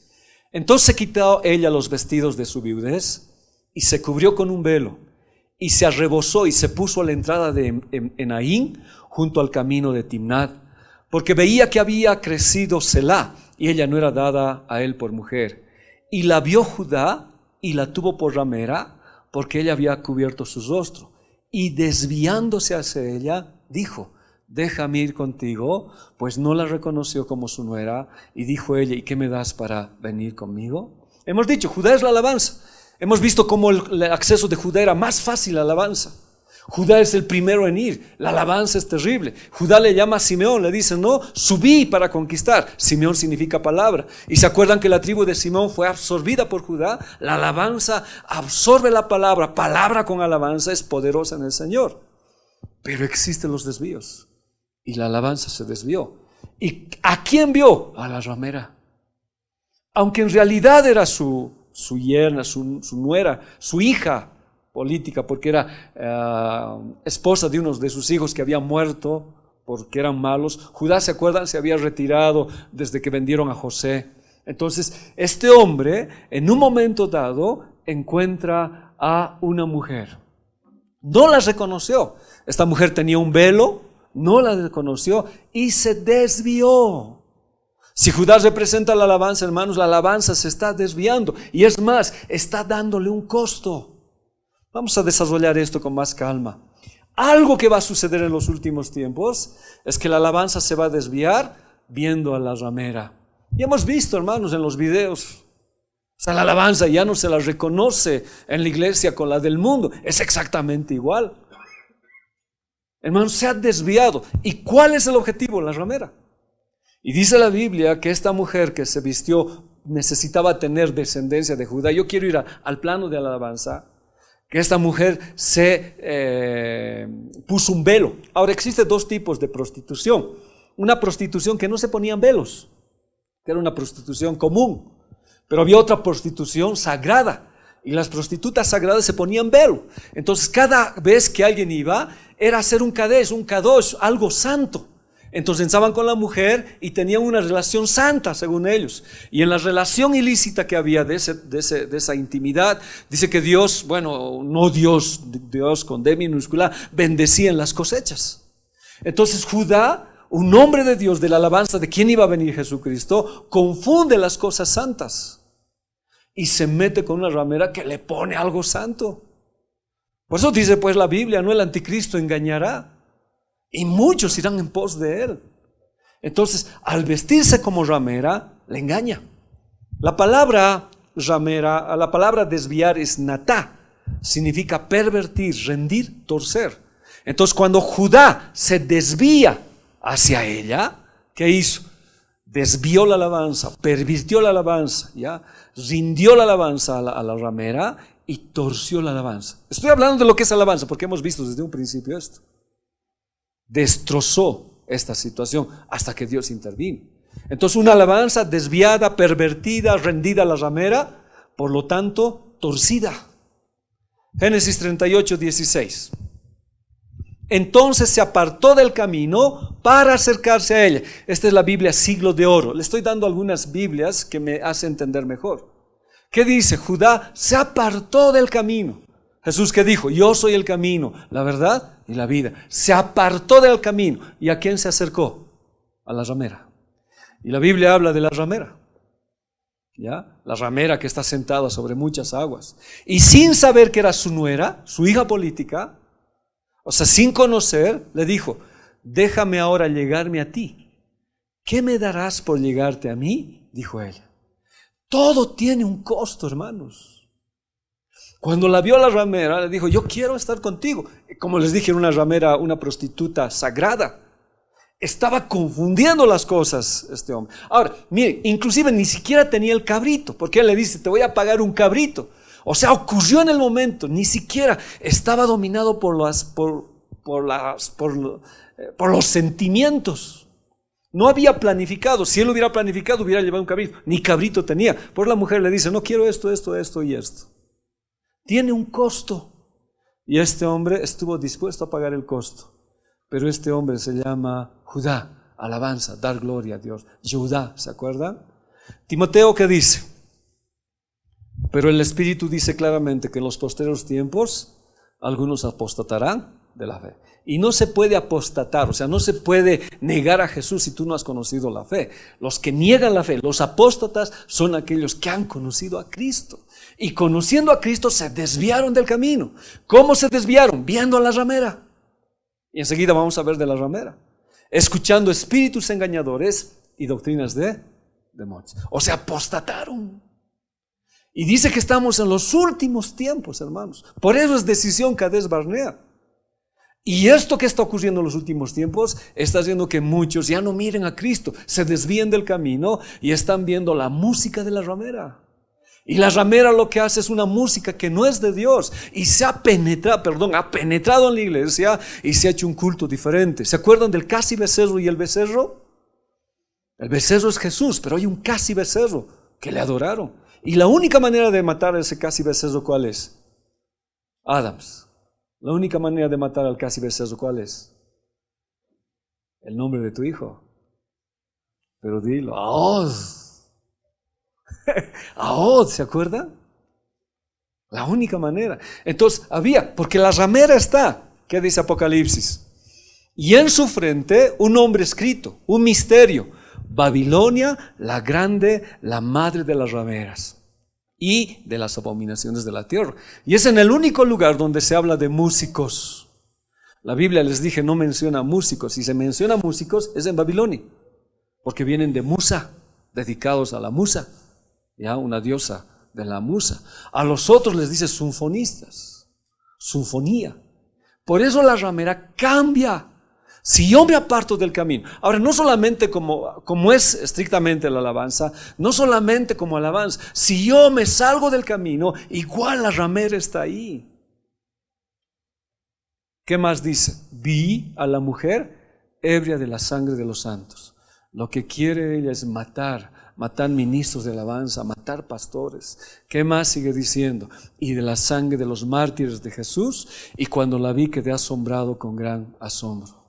Entonces se quitó ella los vestidos de su viudez y se cubrió con un velo. Y se arrebozó y se puso a la entrada de Enaín, junto al camino de Timnat, porque veía que había crecido Selá, y ella no era dada a él por mujer. Y la vio Judá, y la tuvo por ramera, porque ella había cubierto su rostro. Y desviándose hacia ella, dijo, déjame ir contigo, pues no la reconoció como su nuera. Y dijo ella, ¿y qué me das para venir conmigo? Hemos dicho, Judá es la alabanza. Hemos visto cómo el acceso de Judá era más fácil a la alabanza. Judá es el primero en ir, la alabanza es terrible. Judá le llama a Simeón, le dice, no, subí para conquistar. Simeón significa palabra. Y se acuerdan que la tribu de Simeón fue absorbida por Judá. La alabanza absorbe la palabra, palabra con alabanza es poderosa en el Señor. Pero existen los desvíos y la alabanza se desvió. ¿Y a quién vio? A la ramera. Aunque en realidad era su yerna, su nuera, su hija política, porque era esposa de unos de sus hijos que habían muerto porque eran malos. Judá, ¿se acuerdan? Se había retirado desde que vendieron a José. Entonces, este hombre, en un momento dado, encuentra a una mujer. No la reconoció. Esta mujer tenía un velo, no la reconoció y se desvió. Si Judá representa la alabanza, hermanos, la alabanza se está desviando. Y es más, está dándole un costo. Vamos a desarrollar esto con más calma. Algo que va a suceder en los últimos tiempos es que la alabanza se va a desviar viendo a la ramera. Y hemos visto, hermanos, en los videos. O sea, la alabanza ya no se la reconoce en la iglesia con la del mundo. Es exactamente igual. Hermanos, se ha desviado. ¿Y cuál es el objetivo? La ramera. Y dice la Biblia que esta mujer que se vistió necesitaba tener descendencia de Judá. Yo quiero ir al plano de la alabanza. que esta mujer se puso un velo. Ahora, existen dos tipos de prostitución. Una prostitución que no se ponían velos, que era una prostitución común, pero había otra prostitución sagrada, y las prostitutas sagradas se ponían velo. Entonces, cada vez que alguien iba, era hacer un kadesh, un kadosh, algo santo. Entonces entraban con la mujer y tenían una relación santa, según ellos. Y en la relación ilícita que había de esa intimidad, dice que Dios, bueno, no Dios, Dios con D minúscula, bendecía en las cosechas. Entonces Judá, un hombre de Dios, de la alabanza de quién iba a venir Jesucristo, confunde las cosas santas y se mete con una ramera que le pone algo santo. Por eso dice pues la Biblia, no, el anticristo engañará y muchos irán en pos de él. Entonces, al vestirse como ramera, le engaña. La palabra ramera, la palabra desviar es natá, significa pervertir, rendir, torcer. Entonces, cuando Judá se desvía hacia ella, ¿qué hizo? Desvió la alabanza, pervirtió la alabanza, ¿ya? Rindió la alabanza a la ramera y torció la alabanza. Estoy hablando de lo que es alabanza, porque hemos visto desde un principio esto. Destrozó esta situación hasta que Dios intervino. Entonces, una alabanza desviada, pervertida, rendida a la ramera, por lo tanto, torcida. Génesis 38, 16. Entonces se apartó del camino para acercarse a ella. Esta es la Biblia Siglo de Oro. Le estoy dando algunas Biblias que me hacen entender mejor. ¿Qué dice? Judá se apartó del camino. Jesús, ¿qué dijo? Yo soy el camino, la verdad y la vida. Se apartó del camino. ¿Y a quién se acercó? A la ramera. Y la Biblia habla de la ramera, ¿ya? La ramera que está sentada sobre muchas aguas. Y sin saber que era su nuera, su hija política, o sea, sin conocer, le dijo, déjame ahora llegarme a ti. ¿Qué me darás por llegarte a mí? Dijo ella. Todo tiene un costo, hermanos. Cuando la vio la ramera, le dijo, yo quiero estar contigo. Como les dije, era una ramera, una prostituta sagrada. Estaba confundiendo las cosas este hombre. Ahora, mire, inclusive ni siquiera tenía el cabrito, porque él le dice, te voy a pagar un cabrito. O sea, ocurrió en el momento, ni siquiera estaba dominado por los sentimientos. No había planificado. Si él hubiera planificado, hubiera llevado un cabrito. Ni cabrito tenía. Por la mujer le dice, no quiero esto, esto, esto y esto. Tiene un costo. Y este hombre estuvo dispuesto a pagar el costo. Pero este hombre se llama Judá, alabanza, dar gloria a Dios. Judá, ¿se acuerdan? Timoteo, ¿qué dice? Pero el Espíritu dice claramente que en los posteriores tiempos algunos apostatarán de la fe. Y no se puede apostatar, o sea, no se puede negar a Jesús si tú no has conocido la fe. Los que niegan la fe, los apóstatas, son aquellos que han conocido a Cristo. Y conociendo a Cristo se desviaron del camino. ¿Cómo se desviaron? Viendo a la ramera. Y enseguida vamos a ver de la ramera. Escuchando espíritus engañadores y doctrinas de demonios. O sea, apostataron. Y dice que estamos en los últimos tiempos, hermanos. Por eso es decisión Kadesh Barnea. Y esto que está ocurriendo en los últimos tiempos está haciendo que muchos ya no miren a Cristo, se desvíen del camino y están viendo la música de la ramera. Y la ramera lo que hace es una música que no es de Dios y se ha penetrado en la iglesia y se ha hecho un culto diferente. ¿Se acuerdan del casi becerro y el becerro? El becerro es Jesús, pero hay un casi becerro que le adoraron. Y la única manera de matar a ese casi becerro, ¿cuál es? Adams. La única manera de matar al casi becerro, ¿cuál es? El nombre de tu hijo. Pero dilo, Ahod. Ahod, ¿se acuerdan? La única manera. Entonces porque la ramera está, ¿qué dice Apocalipsis? Y en su frente un nombre escrito, un misterio. Babilonia, la grande, la madre de las rameras y de las abominaciones de la tierra. Y es en el único lugar donde se habla de músicos. La Biblia, les dije, no menciona músicos. Si se menciona músicos es en Babilonia, porque vienen de Musa, dedicados a la Musa, ya una diosa de la Musa. A los otros les dice sinfonistas, sinfonía. Por eso la ramera cambia. Si yo me aparto del camino, ahora no solamente como es estrictamente la alabanza, no solamente como alabanza, si yo me salgo del camino, igual la ramera está ahí. ¿Qué más dice? Vi a la mujer ebria de la sangre de los santos. Lo que quiere ella es matar ministros de alabanza, matar pastores. ¿Qué más sigue diciendo? Y de la sangre de los mártires de Jesús, y cuando la vi quedé asombrado con gran asombro.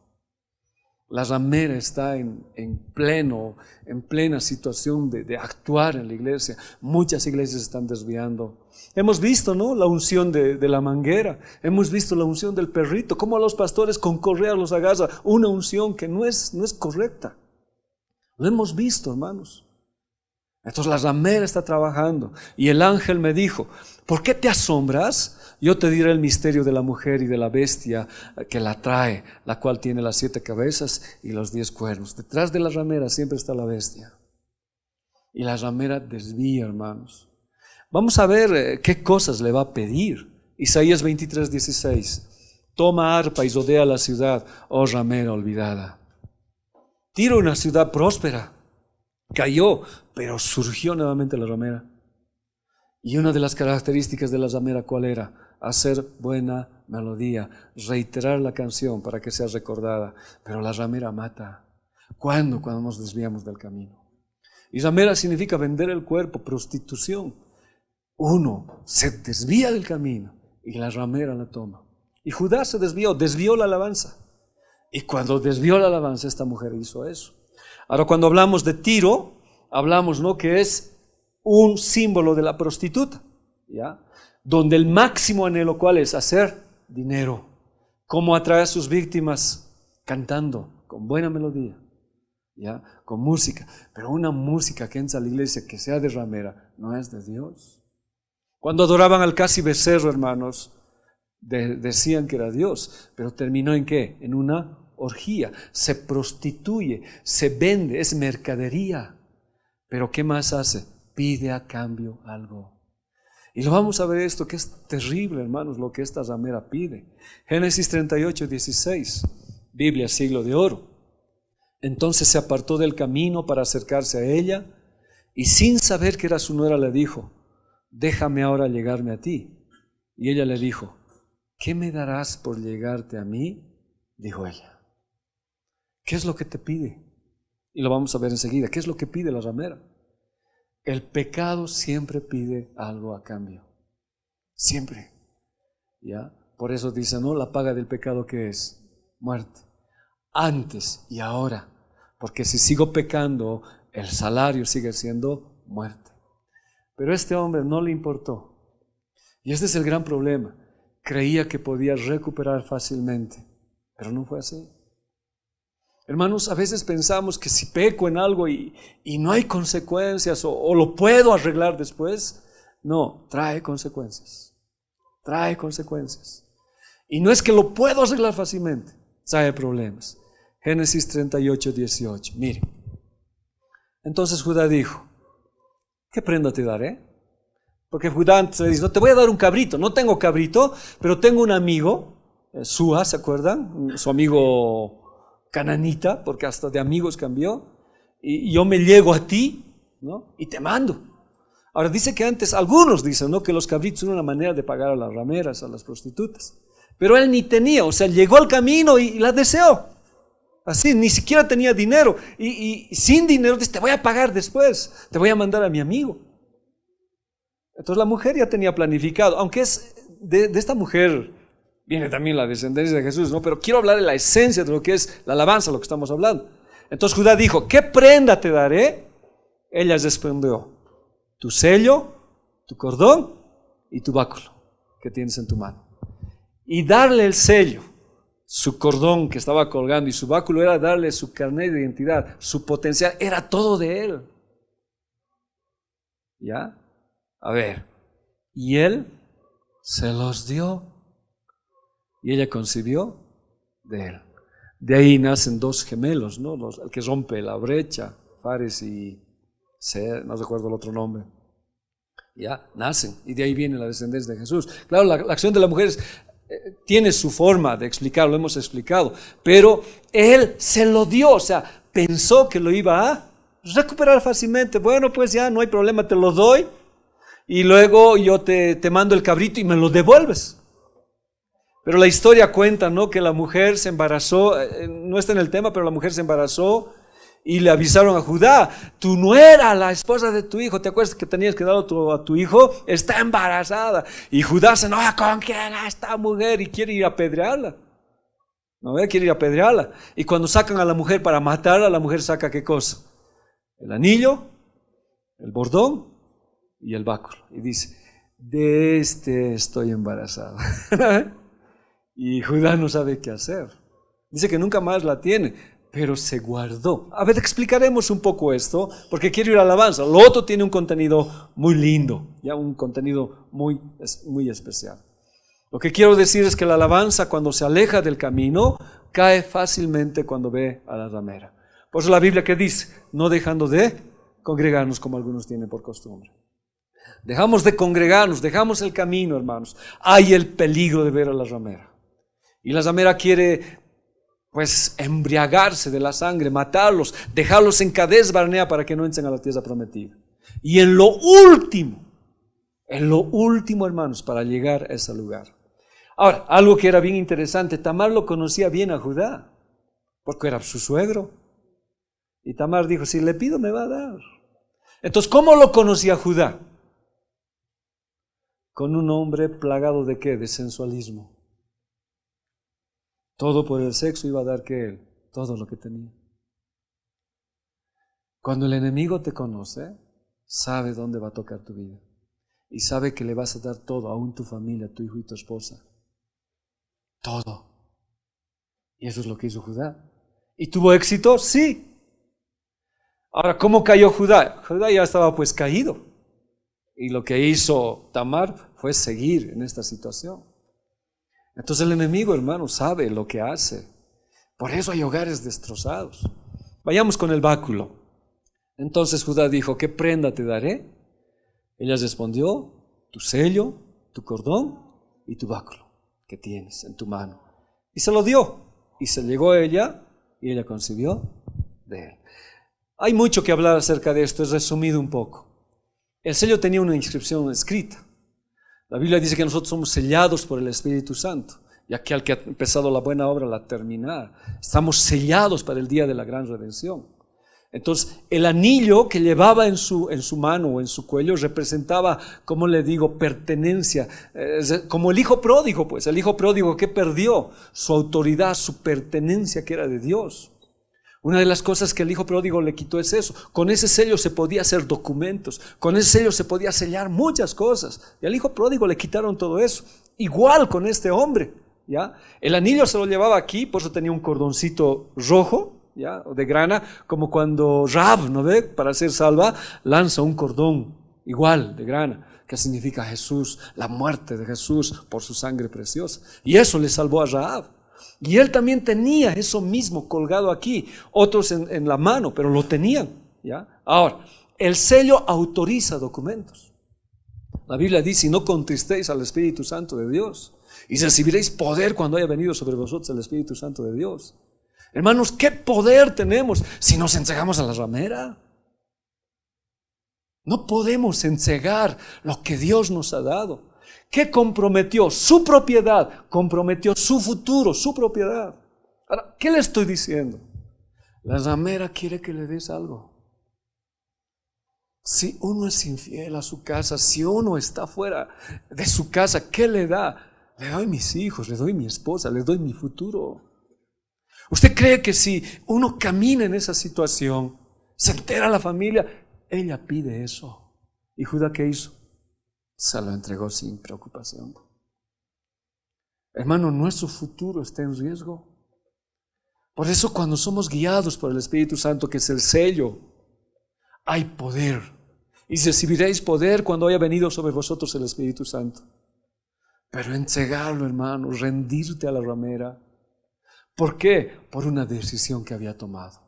La ramera está en plena situación de actuar en la iglesia. Muchas iglesias se están desviando. Hemos visto, ¿no?, la unción de la manguera. Hemos visto la unción del perrito. Cómo a los pastores con correas los agarra. Una unción que no es correcta. Lo hemos visto, hermanos. Entonces la ramera está trabajando. Y el ángel me dijo, ¿por qué te asombras? Yo te diré el misterio de la mujer y de la bestia que la trae, la cual tiene las 7 cabezas y los 10 cuernos. Detrás de la ramera siempre está la bestia. Y la ramera desvía, hermanos. Vamos a ver qué cosas le va a pedir. Isaías 23:16. Toma arpa y rodea la ciudad, oh ramera olvidada. Tiro, una ciudad próspera. Cayó, pero surgió nuevamente la ramera. Y una de las características de la ramera, ¿cuál era? Hacer buena melodía, reiterar la canción para que sea recordada. Pero la ramera mata. ¿Cuándo? Cuando nos desviamos del camino. Y ramera significa vender el cuerpo, prostitución. Uno se desvía del camino y la ramera la toma. Y Judá se desvió la alabanza. Y cuando desvió la alabanza, esta mujer hizo eso. Ahora, cuando hablamos de Tiro, hablamos, ¿no?, que es un símbolo de la prostituta, ¿ya? Donde el máximo anhelo, ¿cuál es? Hacer dinero. ¿Cómo atrae a sus víctimas? Cantando, con buena melodía, ¿ya? Con música. Pero una música que entra a la iglesia que sea de ramera, no es de Dios. Cuando adoraban al casi becerro, hermanos, decían que era Dios, pero terminó ¿en qué? En una orgía. Se prostituye, se vende, es mercadería. Pero ¿qué más hace? Pide a cambio algo. Y lo vamos a ver esto, que es terrible, hermanos, lo que esta ramera pide. Génesis 38:16, Biblia, siglo de oro. Entonces se apartó del camino para acercarse a ella, y sin saber que era su nuera le dijo, déjame ahora llegarme a ti. Y ella le dijo, ¿qué me darás por llegarte a mí? Dijo ella. ¿Qué es lo que te pide? Y lo vamos a ver enseguida. ¿Qué es lo que pide la ramera? El pecado siempre pide algo a cambio. Siempre. ¿Ya? Por eso dice, ¿no? La paga del pecado, ¿qué es? Muerte. Antes y ahora. Porque si sigo pecando, el salario sigue siendo muerte. Pero a este hombre no le importó. Y este es el gran problema. Creía que podía recuperar fácilmente. Pero no fue así. Hermanos, a veces pensamos que si peco en algo y no hay consecuencias o lo puedo arreglar después, no, trae consecuencias. Trae consecuencias. Y no es que lo puedo arreglar fácilmente, trae problemas. Génesis 38:18, mire. Entonces Judá dijo, ¿qué prenda te daré? Porque Judá antes le dice, no te voy a dar un cabrito, no tengo cabrito, pero tengo un amigo, Súa, ¿se acuerdan? Su amigo cananita, porque hasta de amigos cambió, y yo me llego a ti, ¿no?, y te mando. Ahora dice que antes, algunos dicen, ¿no?, que los cabritos son una manera de pagar a las rameras, a las prostitutas, pero él ni tenía, o sea, llegó al camino y la deseó, así, ni siquiera tenía dinero, y sin dinero dice, te voy a pagar después, te voy a mandar a mi amigo. Entonces la mujer ya tenía planificado, aunque es de esta mujer viene también la descendencia de Jesús, ¿no? Pero quiero hablar de la esencia de lo que es la alabanza, lo que estamos hablando. Entonces Judá dijo, ¿qué prenda te daré? Ella respondió, tu sello, tu cordón y tu báculo que tienes en tu mano. Y darle el sello, su cordón que estaba colgando y su báculo era darle su carnet de identidad, su potencial, era todo de él. ¿Ya? A ver, y él se los dio. Y ella concibió de él. De ahí nacen 2 gemelos, ¿no? El que rompe la brecha, Fares y Ser, no recuerdo el otro nombre. Ya, nacen. Y de ahí viene la descendencia de Jesús. Claro, la acción de las mujeres tiene su forma de explicar, lo hemos explicado. Pero él se lo dio, o sea, pensó que lo iba a recuperar fácilmente. Bueno, pues ya no hay problema, te lo doy. Y luego yo te mando el cabrito y me lo devuelves. Pero la historia cuenta, ¿no?, que la mujer se embarazó, no está en el tema, pero la mujer se embarazó y le avisaron a Judá: tu nuera, la esposa de tu hijo, ¿te acuerdas que tenías que dar a tu hijo? Está embarazada. Y Judá se enoja: ¿con quién es esta mujer? Y quiere ir a apedrearla. ¿No ve? Quiere ir a apedrearla. Y cuando sacan a la mujer para matarla, la mujer saca ¿qué cosa? El anillo, el bordón y el báculo. Y dice: de este estoy embarazada. Y Judá no sabe qué hacer. Dice que nunca más la tiene, pero se guardó. A ver, explicaremos un poco esto, porque quiero ir a la alabanza. Lo otro tiene un contenido muy lindo, ya un contenido muy especial. Lo que quiero decir es que la alabanza, cuando se aleja del camino, cae fácilmente cuando ve a la ramera. Por eso la Biblia, que dice: no dejando de congregarnos como algunos tienen por costumbre. Dejamos de congregarnos, dejamos el camino, hermanos. Hay el peligro de ver a la ramera. Y la ramera quiere, pues, embriagarse de la sangre, matarlos, dejarlos en Cades Barnea para que no entren a la tierra prometida. Y en lo último, hermanos, para llegar a ese lugar. Ahora, algo que era bien interesante: Tamar lo conocía bien a Judá, porque era su suegro. Y Tamar dijo: si le pido me va a dar. Entonces, ¿cómo lo conocía Judá? Con un hombre plagado ¿de qué? De sensualismo. Todo por el sexo iba a dar que él, todo lo que tenía. Cuando el enemigo te conoce, sabe dónde va a tocar tu vida. Y sabe que le vas a dar todo, aún tu familia, tu hijo y tu esposa. Todo. Y eso es lo que hizo Judá. ¿Y tuvo éxito? Sí. Ahora, ¿cómo cayó Judá? Judá ya estaba pues caído. Y lo que hizo Tamar fue seguir en esta situación. Entonces el enemigo, hermano, sabe lo que hace. Por eso hay hogares destrozados. Vayamos con el báculo. Entonces Judá dijo: ¿qué prenda te daré? Ella respondió: tu sello, tu cordón y tu báculo que tienes en tu mano. Y se lo dio. Y se llegó a ella y ella concibió de él. Hay mucho que hablar acerca de esto, es resumido un poco. El sello tenía una inscripción escrita. La Biblia dice que nosotros somos sellados por el Espíritu Santo, y aquel que ha empezado la buena obra la terminará. Estamos sellados para el día de la gran redención. Entonces, el anillo que llevaba en su mano o en su cuello representaba, como le digo, pertenencia, como el hijo pródigo, pues, el hijo pródigo que perdió su autoridad, su pertenencia que era de Dios. Una de las cosas que el hijo pródigo le quitó es eso. Con ese sello se podía hacer documentos, con ese sello se podía sellar muchas cosas. Y al hijo pródigo le quitaron todo eso. Igual con este hombre, ¿ya? El anillo se lo llevaba aquí, por eso tenía un cordoncito rojo, ¿ya?, o de grana, como cuando Rahab, ¿no ve?, para ser salva, lanza un cordón igual de grana, que significa Jesús, la muerte de Jesús por su sangre preciosa. Y eso le salvó a Rahab. Y él también tenía eso mismo colgado aquí, otros en la mano, pero lo tenían, ¿ya? Ahora, el sello autoriza documentos. La Biblia dice: y no contristéis al Espíritu Santo de Dios, y recibiréis poder cuando haya venido sobre vosotros el Espíritu Santo de Dios. Hermanos, ¿qué poder tenemos si nos entregamos a la ramera? No podemos entregar lo que Dios nos ha dado. ¿Qué comprometió? Su propiedad, comprometió su futuro, su propiedad. Ahora, ¿qué le estoy diciendo? La ramera quiere que le des algo. Si uno es infiel a su casa, si uno está fuera de su casa, ¿qué le da? Le doy mis hijos, le doy mi esposa, le doy mi futuro. ¿Usted cree que si uno camina en esa situación, se entera la familia, ella pide eso? ¿Y Judá qué hizo? Se lo entregó sin preocupación. Hermano, nuestro futuro está en riesgo. Por eso, cuando somos guiados por el Espíritu Santo, que es el sello, hay poder. Y recibiréis poder cuando haya venido sobre vosotros el Espíritu Santo. Pero entregarlo, hermano, rendirte a la ramera. ¿Por qué? Por una decisión que había tomado.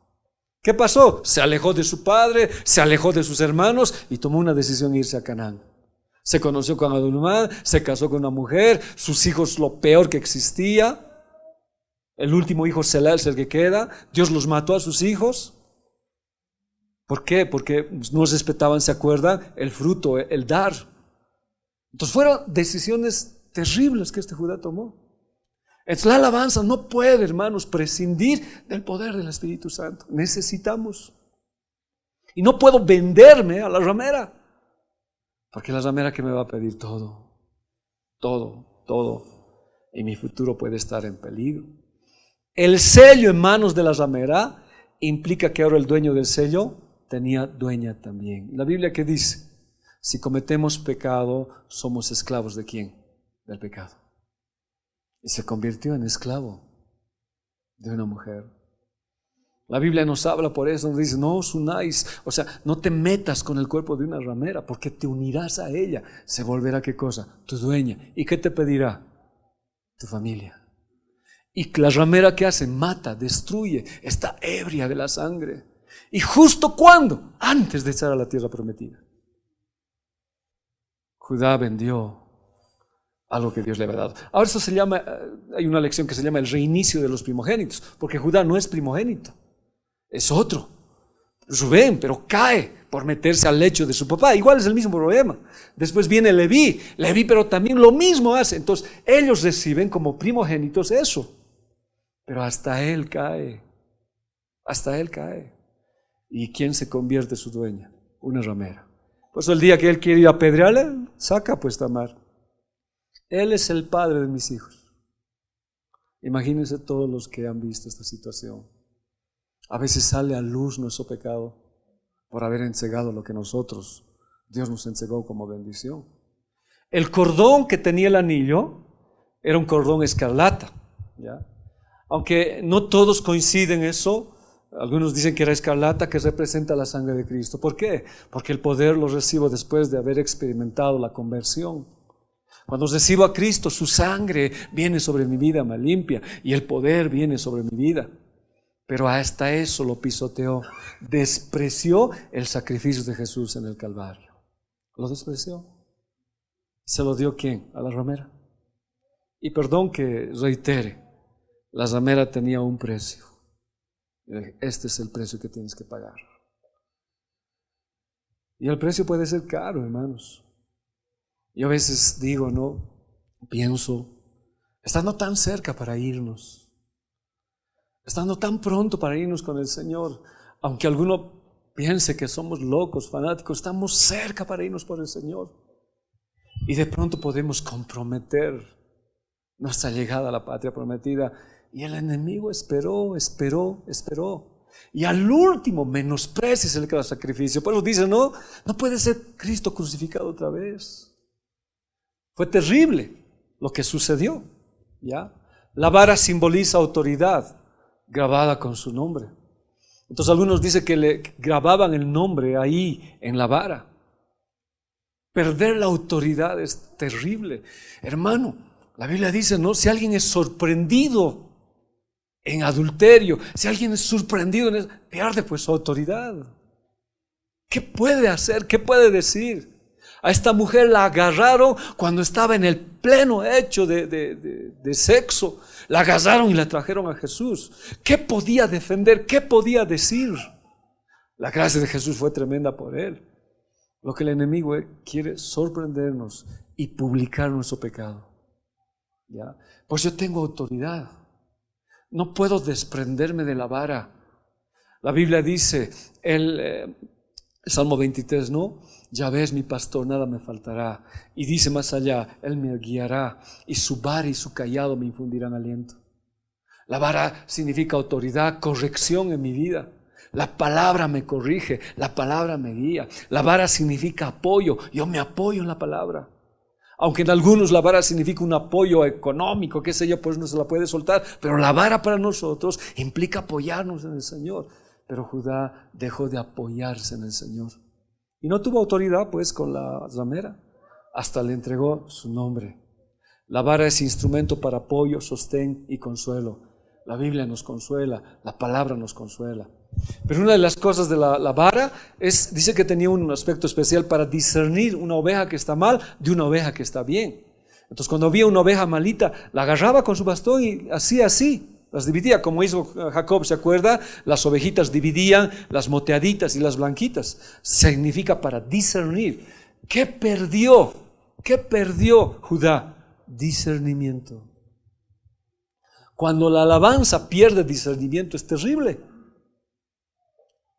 ¿Qué pasó? Se alejó de su padre, se alejó de sus hermanos y tomó una decisión de irse a Canaán. Se conoció con Adulmán, se casó con una mujer, sus hijos lo peor que existía. El último hijo, Selah, es el que queda. Dios los mató a sus hijos. ¿Por qué? Porque no respetaban, ¿se acuerdan? El fruto, el dar. Entonces fueron decisiones terribles que este Judá tomó. Entonces la alabanza no puede, hermanos, prescindir del poder del Espíritu Santo. Necesitamos. Y no puedo venderme a la ramera, porque la ramera que me va a pedir todo, y mi futuro puede estar en peligro. El sello en manos de la ramera implica que ahora el dueño del sello tenía dueña también. La Biblia, ¿qué dice? Si cometemos pecado, somos esclavos ¿de quién? Del pecado. Y se convirtió en esclavo de una mujer. La Biblia nos habla por eso, nos dice, no os unáis, o sea, no te metas con el cuerpo de una ramera, porque te unirás a ella. Se volverá, ¿qué cosa? Tu dueña. ¿Y qué te pedirá? Tu familia. Y la ramera, ¿qué hace? Mata, destruye, está ebria de la sangre. ¿Y justo cuándo? Antes de echar a la tierra prometida. Judá vendió algo que Dios le había dado. Ahora eso se llama, hay una lección que se llama el reinicio de los primogénitos, porque Judá no es primogénito, es otro, Rubén, pero cae por meterse al lecho de su papá. Igual es el mismo problema. Después viene Leví, pero también lo mismo hace. Entonces ellos reciben como primogénitos eso, pero hasta él cae. ¿Y quién se convierte en su dueña? Una ramera. Por eso el día que él quiere ir a apedrearle, saca pues Tamar. Él es el padre de mis hijos. Imagínense todos los que han visto esta situación. A veces sale a luz nuestro pecado por haber entregado lo que Dios nos entregó como bendición. El cordón que tenía el anillo era un cordón escarlata, ¿ya? Aunque no todos coinciden en eso. Algunos dicen que era escarlata, que representa la sangre de Cristo. ¿Por qué? Porque el poder lo recibo después de haber experimentado la conversión. Cuando recibo a Cristo, su sangre viene sobre mi vida, me limpia, y el poder viene sobre mi vida. Pero hasta eso lo pisoteó. Despreció el sacrificio de Jesús en el Calvario. Lo despreció. ¿Se lo dio quién? A la ramera. Y perdón que reitere, la ramera tenía un precio. Este es el precio que tienes que pagar. Y el precio puede ser caro, hermanos. Yo a veces digo, pienso, estando tan cerca para irnos, estando tan pronto para irnos con el Señor, aunque alguno piense que somos locos, fanáticos, estamos cerca para irnos por el Señor. Y de pronto podemos comprometer nuestra llegada a la patria prometida. Y el enemigo esperó. Y al último menosprecia el sacrificio. Por eso dice, no puede ser Cristo crucificado otra vez. Fue terrible lo que sucedió, ¿ya? La vara simboliza autoridad grabada con su nombre. Entonces algunos dicen que le grababan el nombre ahí en la vara. Perder la autoridad es terrible. Hermano, la Biblia dice, si alguien es sorprendido en adulterio, si alguien es sorprendido en eso, pierde pues su autoridad. ¿Qué puede hacer? ¿Qué puede decir? A esta mujer la agarraron cuando estaba en el pleno hecho de sexo. La agarraron y la trajeron a Jesús. ¿Qué podía defender? ¿Qué podía decir? La gracia de Jesús fue tremenda por él. Lo que el enemigo quiere sorprendernos y publicar nuestro pecado, ¿ya? Pues yo tengo autoridad. No puedo desprenderme de la vara. La Biblia dice, Salmo 23, ya ves mi pastor, nada me faltará. Y dice más allá, Él me guiará y su vara y su cayado me infundirán aliento. La vara significa autoridad, corrección en mi vida. La palabra me corrige, la palabra me guía. La vara significa apoyo, yo me apoyo en la palabra. Aunque en algunos la vara significa un apoyo económico, qué sé yo, pues no se la puede soltar. Pero la vara para nosotros implica apoyarnos en el Señor. Pero Judá dejó de apoyarse en el Señor. Y no tuvo autoridad pues con la ramera. Hasta le entregó su nombre. La vara es instrumento para apoyo, sostén y consuelo. La Biblia nos consuela, la palabra nos consuela. Pero una de las cosas de la vara dice que tenía un aspecto especial para discernir una oveja que está mal de una oveja que está bien. Entonces cuando había una oveja malita, la agarraba con su bastón y hacía así, las dividía, como hizo Jacob, ¿se acuerda? Las ovejitas dividían, las moteaditas y las blanquitas. Significa para discernir. ¿Qué perdió Judá? Discernimiento. Cuando la alabanza pierde discernimiento es terrible.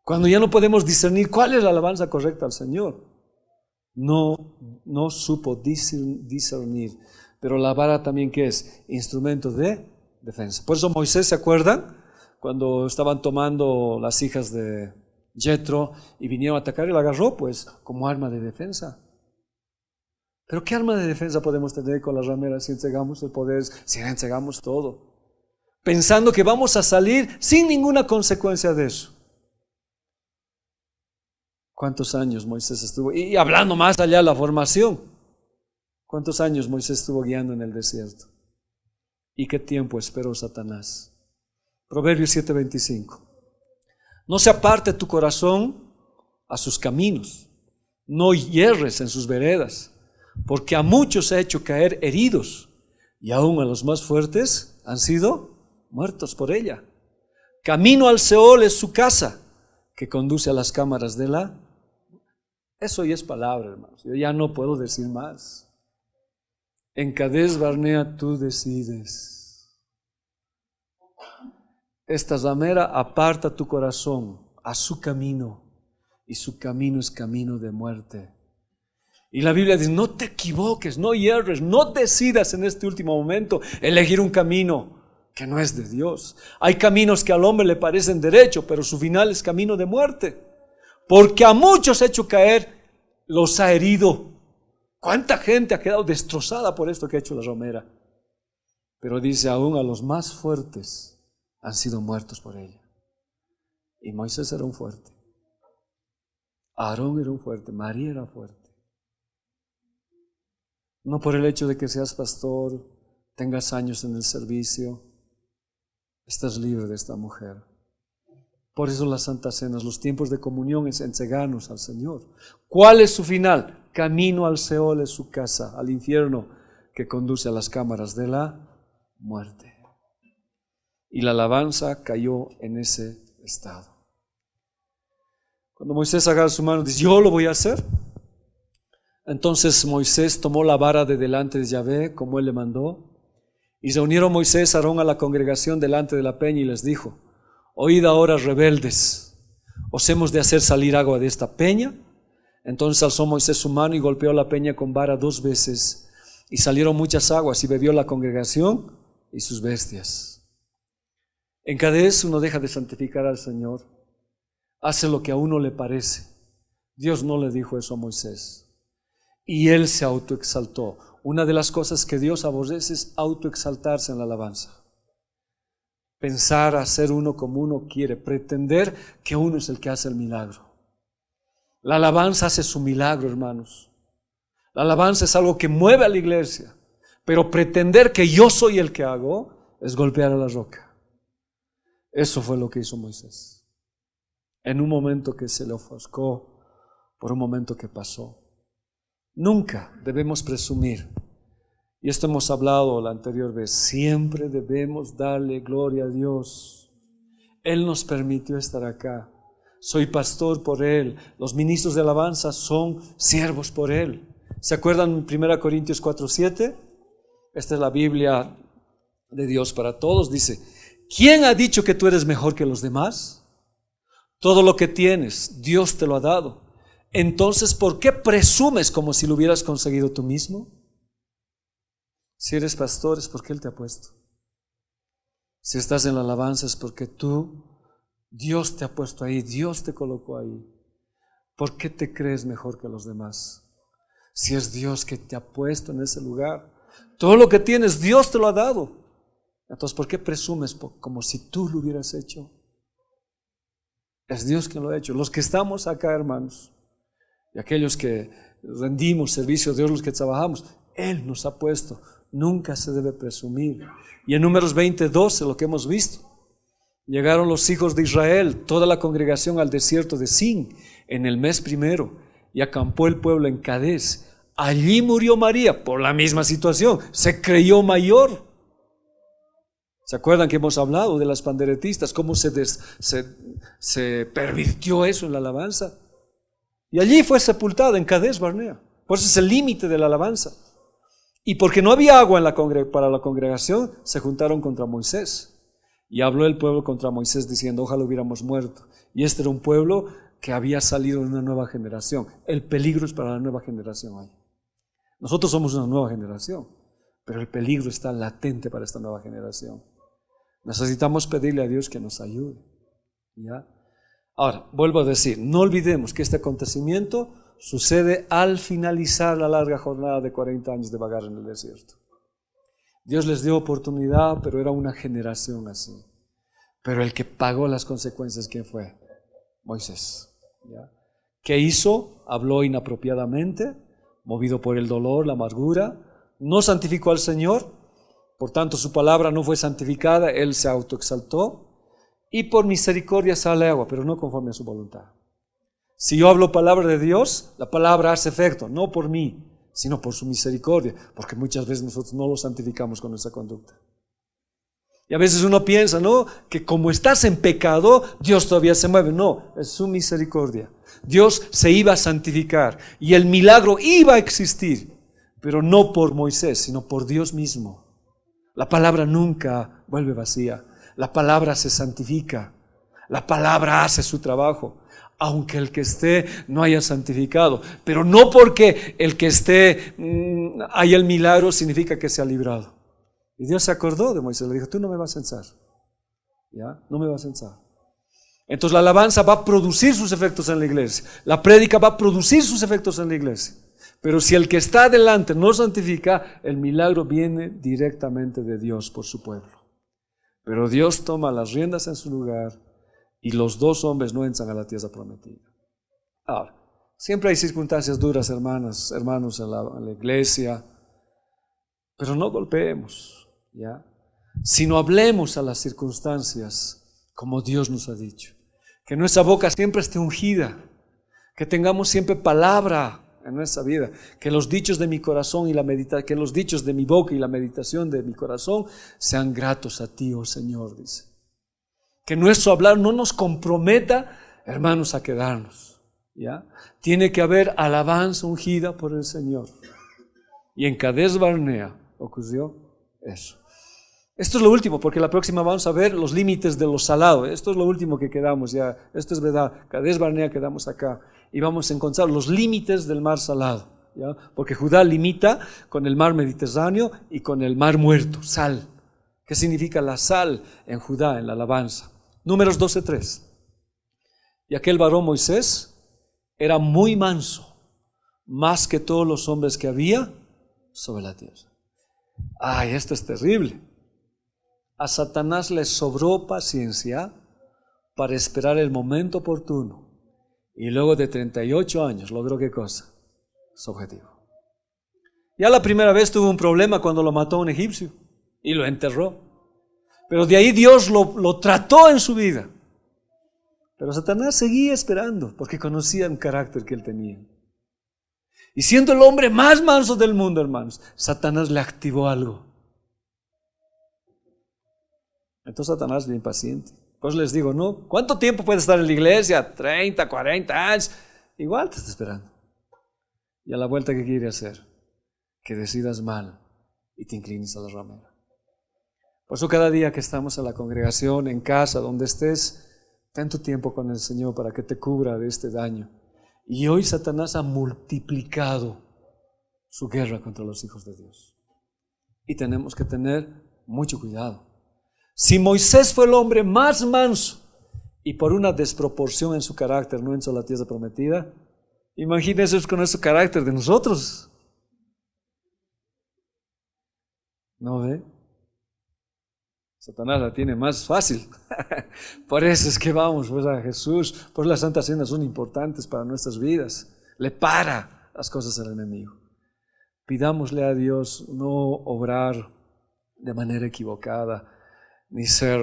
Cuando ya no podemos discernir cuál es la alabanza correcta al Señor. No supo discernir. Pero la vara también, ¿qué es? Instrumento de defensa. Por eso Moisés, ¿se acuerdan? Cuando estaban tomando las hijas de Jetro y vinieron a atacar, él agarró pues como arma de defensa. Pero ¿qué arma de defensa podemos tener con las rameras si entregamos el poder, si entregamos todo? Pensando que vamos a salir sin ninguna consecuencia de eso. ¿Cuántos años Moisés estuvo? Y hablando más allá de la formación, ¿cuántos años Moisés estuvo guiando en el desierto? ¿Y qué tiempo esperó Satanás? Proverbios 7:25. No se aparte tu corazón a sus caminos, no hierres en sus veredas, porque a muchos ha hecho caer heridos, y aún a los más fuertes han sido muertos por ella. Camino al Seol es su casa, que conduce a las cámaras de la... Eso ya es palabra, hermanos. Yo ya no puedo decir más. En Cades Barnea tú decides. Esta ramera aparta tu corazón a su camino, y su camino es camino de muerte. Y la Biblia dice, no te equivoques, no hierres, no decidas en este último momento elegir un camino que no es de Dios. Hay caminos que al hombre le parecen derecho, pero su final es camino de muerte. Porque a muchos ha hecho caer, los ha herido. ¿Cuánta gente ha quedado destrozada por esto que ha hecho la ramera? Pero dice, aún a los más fuertes han sido muertos por ella. Y Moisés era un fuerte. Aarón era un fuerte. María era fuerte. No por el hecho de que seas pastor, tengas años en el servicio, estás libre de esta mujer. Por eso las santas cenas, los tiempos de comunión es entregarnos al Señor. ¿Cuál es su final? Camino al Seol es su casa, al infierno que conduce a las cámaras de la muerte. Y la alabanza cayó en ese estado. Cuando Moisés agarra su mano, dice, yo lo voy a hacer. Entonces Moisés tomó la vara de delante de Yahvé, como él le mandó, y se unieron Moisés y Aarón a la congregación delante de la peña y les dijo, oíd ahora, rebeldes, ¿os hemos de hacer salir agua de esta peña? Entonces alzó Moisés su mano y golpeó la peña con vara 2 veces, y salieron muchas aguas, y bebió la congregación y sus bestias. En Cades uno deja de santificar al Señor, hace lo que a uno le parece. Dios no le dijo eso a Moisés. Y él se autoexaltó. Una de las cosas que Dios aborrece es autoexaltarse en la alabanza. Pensar, hacer uno como uno quiere, pretender que uno es el que hace el milagro. La alabanza hace su milagro, hermanos. La alabanza es algo que mueve a la iglesia, pero pretender que yo soy el que hago es golpear a la roca. Eso fue lo que hizo Moisés. En un momento que se le ofuscó, por un momento que pasó. Nunca debemos presumir, y esto hemos hablado la anterior vez, siempre debemos darle gloria a Dios. Él nos permitió estar acá. Soy pastor por Él. Los ministros de alabanza son siervos por Él. ¿Se acuerdan 1 Corintios 4:7? Esta es la Biblia de Dios para todos. Dice, ¿quién ha dicho que tú eres mejor que los demás? Todo lo que tienes, Dios te lo ha dado. Entonces, ¿por qué presumes como si lo hubieras conseguido tú mismo? Si eres pastor es porque Él te ha puesto. Si estás en la alabanza es porque Dios te ha puesto ahí, Dios te colocó ahí. ¿Por qué te crees mejor que los demás? Si es Dios que te ha puesto en ese lugar. Todo lo que tienes, Dios te lo ha dado. Entonces, ¿por qué presumes como si tú lo hubieras hecho? Es Dios quien lo ha hecho. Los que estamos acá, hermanos, y aquellos que rendimos servicio a Dios, los que trabajamos, Él nos ha puesto. Nunca se debe presumir. Y en Números 20:12, lo que hemos visto, llegaron los hijos de Israel, toda la congregación al desierto de Sin, en el mes primero, y acampó el pueblo en Cades. Allí murió María, por la misma situación, se creyó mayor. ¿Se acuerdan que hemos hablado de las panderetistas? Cómo se pervirtió eso en la alabanza. Y allí fue sepultada en Cades Barnea. Por eso es el límite de la alabanza. Y porque no había agua para la congregación, se juntaron contra Moisés. Y habló el pueblo contra Moisés diciendo, ojalá hubiéramos muerto. Y este era un pueblo que había salido de una nueva generación. El peligro es para la nueva generación hoy. Nosotros somos una nueva generación, pero el peligro está latente para esta nueva generación. Necesitamos pedirle a Dios que nos ayude. ¿Ya? Ahora, vuelvo a decir, no olvidemos que este acontecimiento sucede al finalizar la larga jornada de 40 años de vagar en el desierto. Dios les dio oportunidad, pero era una generación así. Pero el que pagó las consecuencias, ¿quién fue? Moisés. ¿Ya? ¿Qué hizo? Habló inapropiadamente, movido por el dolor, la amargura. No santificó al Señor, por tanto su palabra no fue santificada, él se autoexaltó. Y por misericordia sale agua, pero no conforme a su voluntad. Si yo hablo palabra de Dios, la palabra hace efecto, no por mí, sino por su misericordia, porque muchas veces nosotros no lo santificamos con nuestra conducta. Y a veces uno piensa, ¿no?, que como estás en pecado, Dios todavía se mueve. No, es su misericordia. Dios se iba a santificar y el milagro iba a existir, pero no por Moisés, sino por Dios mismo. La palabra nunca vuelve vacía. La palabra se santifica. La palabra hace su trabajo. Aunque el que esté no haya santificado, pero no porque el que esté haya el milagro significa que se ha librado. Y Dios se acordó de Moisés, le dijo, tú no me vas a censar, ¿ya? No me vas a censar. Entonces la alabanza va a producir sus efectos en la iglesia, la prédica va a producir sus efectos en la iglesia, pero si el que está adelante no santifica, el milagro viene directamente de Dios por su pueblo. Pero Dios toma las riendas en su lugar y los dos hombres no entran a la tierra prometida. Ahora, siempre hay circunstancias duras, hermanos en la iglesia, pero no golpeemos, ¿ya? Sino hablemos a las circunstancias como Dios nos ha dicho. Que nuestra boca siempre esté ungida, que tengamos siempre palabra en nuestra vida, que los dichos de mi corazón que los dichos de mi boca y la meditación de mi corazón sean gratos a ti, oh Señor, dice. Que nuestro hablar no nos comprometa, hermanos, a quedarnos, ¿ya? Tiene que haber alabanza ungida por el Señor. Y en Cades Barnea ocurrió eso. Esto es lo último, porque la próxima vamos a ver los límites de lo salado. Esto es lo último que quedamos ya. Esto es verdad. Cades Barnea quedamos acá. Y vamos a encontrar los límites del mar salado, ¿ya? Porque Judá limita con el mar Mediterráneo y con el mar muerto, sal. ¿Qué significa la sal en Judá, en la alabanza? Números 12:3. Y aquel varón Moisés era muy manso, más que todos los hombres que había sobre la tierra. Ay, esto es terrible. A Satanás le sobró paciencia para esperar el momento oportuno. Y luego de 38 años logró ¿qué cosa? Su objetivo. Ya la primera vez tuvo un problema cuando lo mató un egipcio y lo enterró. Pero de ahí Dios lo trató en su vida. Pero Satanás seguía esperando porque conocía el carácter que él tenía. Y siendo el hombre más manso del mundo, hermanos, Satanás le activó algo. Entonces Satanás es bien paciente. Pues les digo, ¿no? ¿Cuánto tiempo puedes estar en la iglesia? 30, 40 años. Igual te está esperando. Y a la vuelta, ¿qué quiere hacer? Que decidas mal y te inclines a la ramera. Por eso cada día que estamos en la congregación, en casa, donde estés, ten tu tiempo con el Señor para que te cubra de este daño. Y hoy Satanás ha multiplicado su guerra contra los hijos de Dios. Y tenemos que tener mucho cuidado. Si Moisés fue el hombre más manso y por una desproporción en su carácter no entró a la tierra prometida, imagínense con ese carácter de nosotros. ¿No ve? Satanás la tiene más fácil. Por eso es que vamos pues, a Jesús. Por las santas cenas son importantes para nuestras vidas. Le para las cosas al enemigo. Pidámosle a Dios no obrar de manera equivocada, ni ser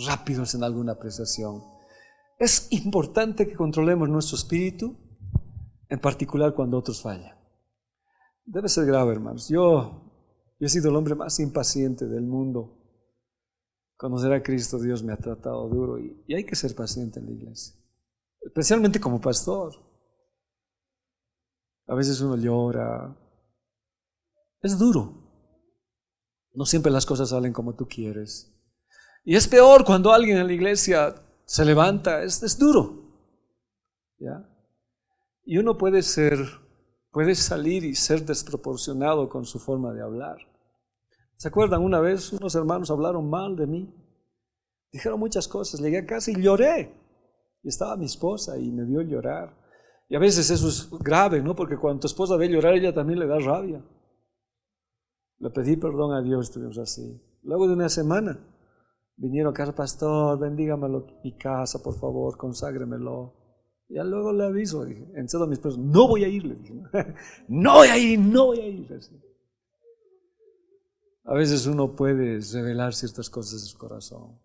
rápidos en alguna apreciación. Es importante que controlemos nuestro espíritu, en particular cuando otros fallan. Debe ser grave, hermanos. Yo he sido el hombre más impaciente del mundo. Conocer a Cristo, Dios me ha tratado duro y hay que ser paciente en la iglesia, especialmente como pastor. A veces uno llora, Es duro. No siempre las cosas salen como tú quieres. Y es peor cuando alguien en la iglesia se levanta, es duro. ¿Ya? Y uno puede salir y ser desproporcionado con su forma de hablar. ¿Se acuerdan? Una vez unos hermanos hablaron mal de mí. Dijeron muchas cosas. Llegué a casa y lloré. Y estaba mi esposa y me vio llorar. Y a veces eso es grave, ¿no? Porque cuando tu esposa ve llorar, ella también le da rabia. Le pedí perdón a Dios, estuvimos así. Luego de una semana, vinieron a casa, pastor, bendígamelo mi casa, por favor, conságremelo. Ya luego le aviso, dije, en serio a mis esposos, no voy a ir, le dije, no voy a ir. Así. A veces uno puede revelar ciertas cosas de su corazón.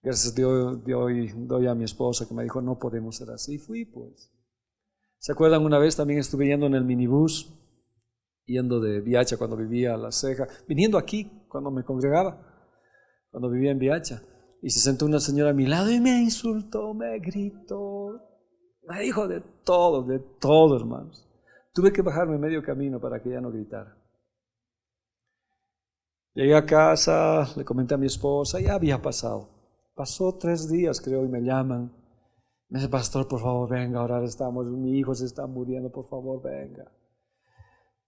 Gracias a Dios doy a mi esposa que me dijo, no podemos ser así. Fui pues. ¿Se acuerdan? Una vez también estuve yendo en el minibús, yendo de Viacha cuando vivía a La Ceja, viniendo aquí cuando me congregaba, cuando vivía en Viacha. Y se sentó una señora a mi lado y me insultó, me gritó, me dijo de todo, hermanos. Tuve que bajarme medio camino para que ella no gritara. Llegué a casa, le comenté a mi esposa, ya había pasado. Pasó 3 días, creo, y me llaman. Me dice, pastor, por favor, venga, ahora mi hijo se está muriendo, por favor, venga.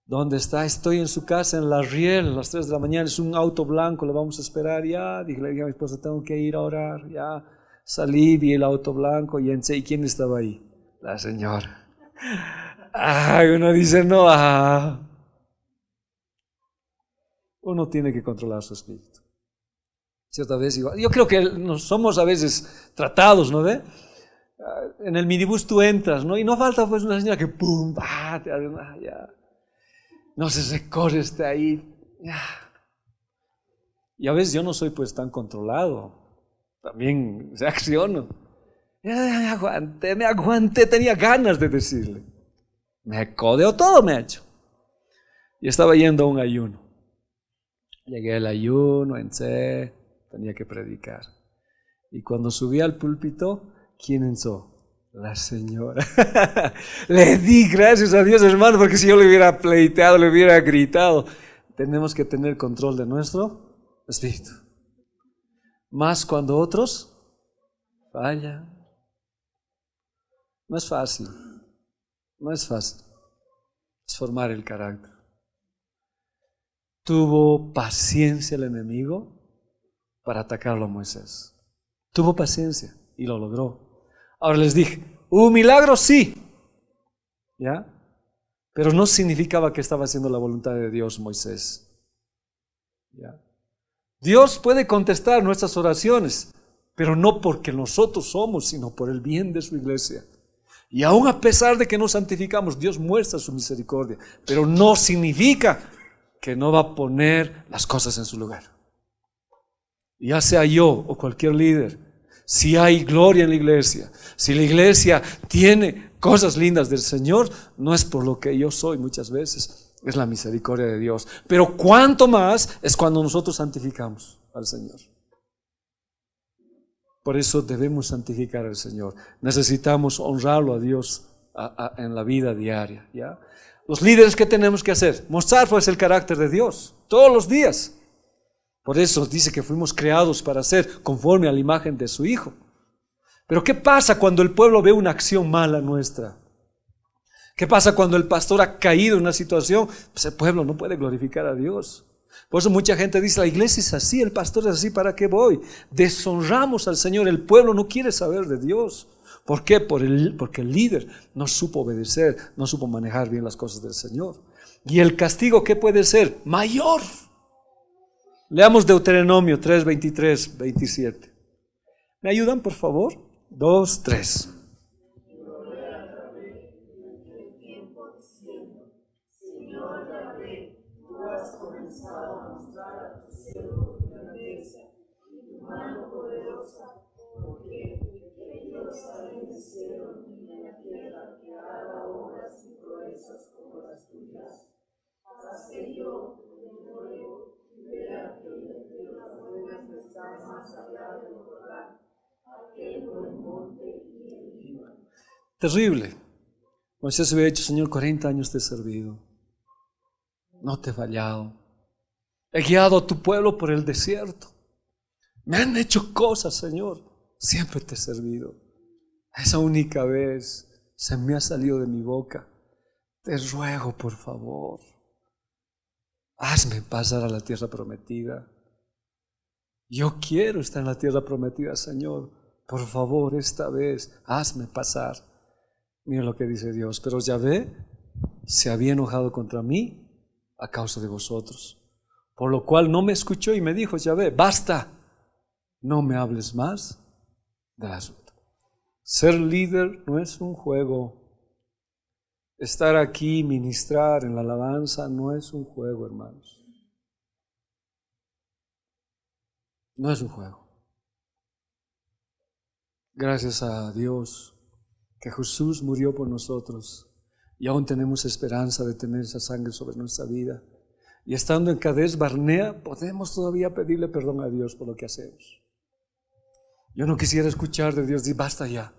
¿Dónde está? Estoy en su casa, en La Riel, a las 3 de la mañana, es un auto blanco, le vamos a esperar, ya. Le dije a mi esposa, tengo que ir a orar, ya. Salí, vi el auto blanco y ¿y quién estaba ahí? La señora. Ay, uno dice, no, uno tiene que controlar su espíritu. Cierta vez igual. Yo creo que nos somos a veces tratados, ¿no ve? En el minibús tú entras, ¿no? Y no falta pues una señora que ¡pum! Te hace, ya. No sé, se corre, está ahí. Ya. Y a veces yo no soy pues tan controlado. También reacciono. Me aguanté, tenía ganas de decirle. Me codeó todo, me ha hecho. Y estaba yendo a un ayuno. Llegué al ayuno, tenía que predicar. Y cuando subí al púlpito, ¿quién entró? La señora. Le di gracias a Dios, hermano, porque si yo le hubiera pleiteado, le hubiera gritado. Tenemos que tener control de nuestro espíritu. Más cuando otros fallan. No es fácil. Es formar el carácter. Tuvo paciencia el enemigo para atacarlo a Moisés. Tuvo paciencia y lo logró. Ahora les dije, un milagro sí, ¿ya? Pero no significaba que estaba haciendo la voluntad de Dios Moisés, ¿ya? Dios puede contestar nuestras oraciones, pero no porque nosotros somos, sino por el bien de su iglesia. Y aún a pesar de que nos santificamos, Dios muestra su misericordia, pero no significa que no va a poner las cosas en su lugar. Ya sea yo o cualquier líder, si hay gloria en la iglesia, si la iglesia tiene cosas lindas del Señor, no es por lo que yo soy muchas veces, es la misericordia de Dios. Pero cuánto más es cuando nosotros santificamos al Señor. Por eso debemos santificar al Señor. Necesitamos honrarlo a Dios en la vida diaria, ¿ya? Los líderes, ¿qué tenemos que hacer? Mostrar pues el carácter de Dios todos los días. Por eso dice que fuimos creados para ser conforme a la imagen de su Hijo. Pero ¿qué pasa cuando el pueblo ve una acción mala nuestra? ¿Qué pasa cuando el pastor ha caído en una situación? Pues el pueblo no puede glorificar a Dios. Por eso mucha gente dice, la iglesia es así, el pastor es así, ¿para qué voy? Deshonramos al Señor, el pueblo no quiere saber de Dios. ¿Por qué? Porque el líder no supo obedecer, no supo manejar bien las cosas del Señor. Y el castigo, ¿qué puede ser? Mayor. Leamos Deuteronomio 3, 23, 27. ¿Me ayudan, por favor? 2, 3. Terrible. Moisés hubiera dicho, Señor, 40 años te he servido. no te he fallado. He guiado a tu pueblo por el desierto. Me han hecho cosas, Señor, siempre te he servido. Esa única vez se me ha salido de mi boca: te ruego, por favor, hazme pasar a la tierra prometida. Yo quiero estar en la tierra prometida, Señor. Por favor, esta vez, hazme pasar. Mira lo que dice Dios: pero Yahvé se había enojado contra mí a causa de vosotros, por lo cual no me escuchó y me dijo: Yahvé, basta, no me hables más del asunto. Ser líder no es un juego. Estar aquí, ministrar en la alabanza, no es un juego, hermanos. No es un juego. Gracias a Dios que Jesús murió por nosotros y aún tenemos esperanza de tener esa sangre sobre nuestra vida. Y estando en Cades Barnea, podemos todavía pedirle perdón a Dios por lo que hacemos. Yo no quisiera escuchar de Dios decir: basta ya.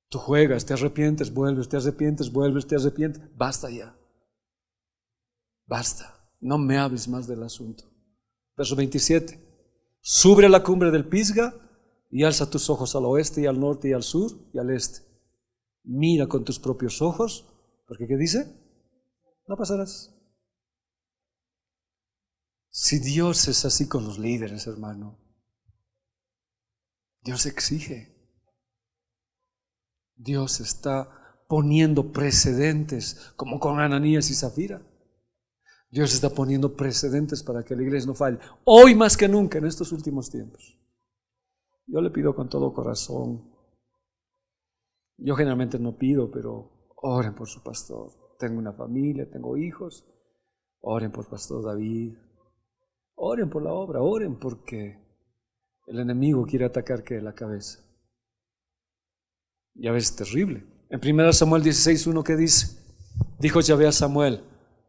Tú juegas, te arrepientes, vuelves, te arrepientes, vuelves, te arrepientes. Basta ya. Basta. No me hables más del asunto. Verso 27. Sube a la cumbre del Pisga y alza tus ojos al oeste y al norte y al sur y al este. Mira con tus propios ojos, porque ¿qué dice? No pasarás. Si Dios es así con los líderes, hermano, Dios exige. Dios está poniendo precedentes, como con Ananías y Zafira. Dios está poniendo precedentes para que la iglesia no falle. Hoy más que nunca, en estos últimos tiempos. Yo le pido con todo corazón. Yo generalmente no pido, pero oren por su pastor. Tengo una familia, tengo hijos. Oren por pastor David. Oren por la obra, oren porque el enemigo quiere atacar que la cabeza. Ya ves, es terrible. En 1 Samuel 16:1, ¿qué dice? Dijo Yahvé a Samuel: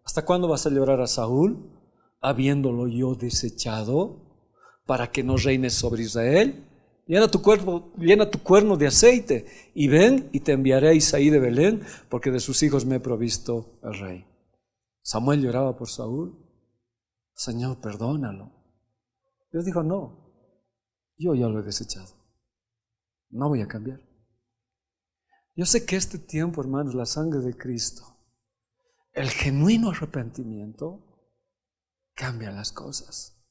¿hasta cuándo vas a llorar a Saúl, habiéndolo yo desechado, para que no reines sobre Israel? Llena tu cuerno de aceite, y ven y te enviaré a Isaí de Belén, porque de sus hijos me he provisto el rey. Samuel lloraba por Saúl. Señor, perdónalo. Dios dijo: no, yo ya lo he desechado. No voy a cambiar. Yo sé que este tiempo, hermanos, la sangre de Cristo, el genuino arrepentimiento, cambia las cosas.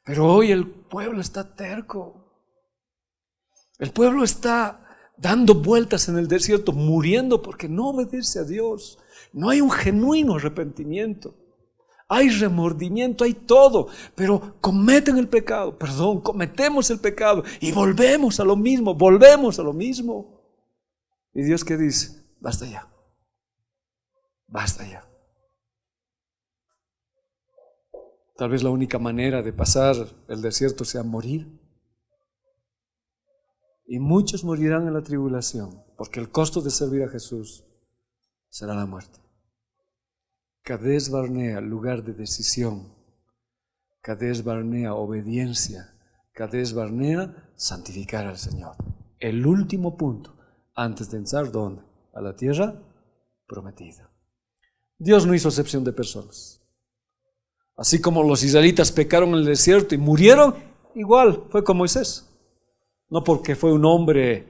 Pero hoy el pueblo está terco. El pueblo está dando vueltas en el desierto, muriendo porque no obedece a Dios. No hay un genuino arrepentimiento. Hay remordimiento, hay todo, pero cometen el pecado, cometemos el pecado y volvemos a lo mismo. ¿Y Dios qué dice? Basta ya. Basta ya. Tal vez la única manera de pasar el desierto sea morir. Y muchos morirán en la tribulación, porque el costo de servir a Jesús será la muerte. Cades Barnea, lugar de decisión. Cades Barnea, obediencia. Cades Barnea, santificar al Señor. El último punto, antes de entrar, ¿dónde? A la tierra prometida. Dios no hizo excepción de personas. Así como los israelitas pecaron en el desierto y murieron, igual fue con Moisés. No porque fue un hombre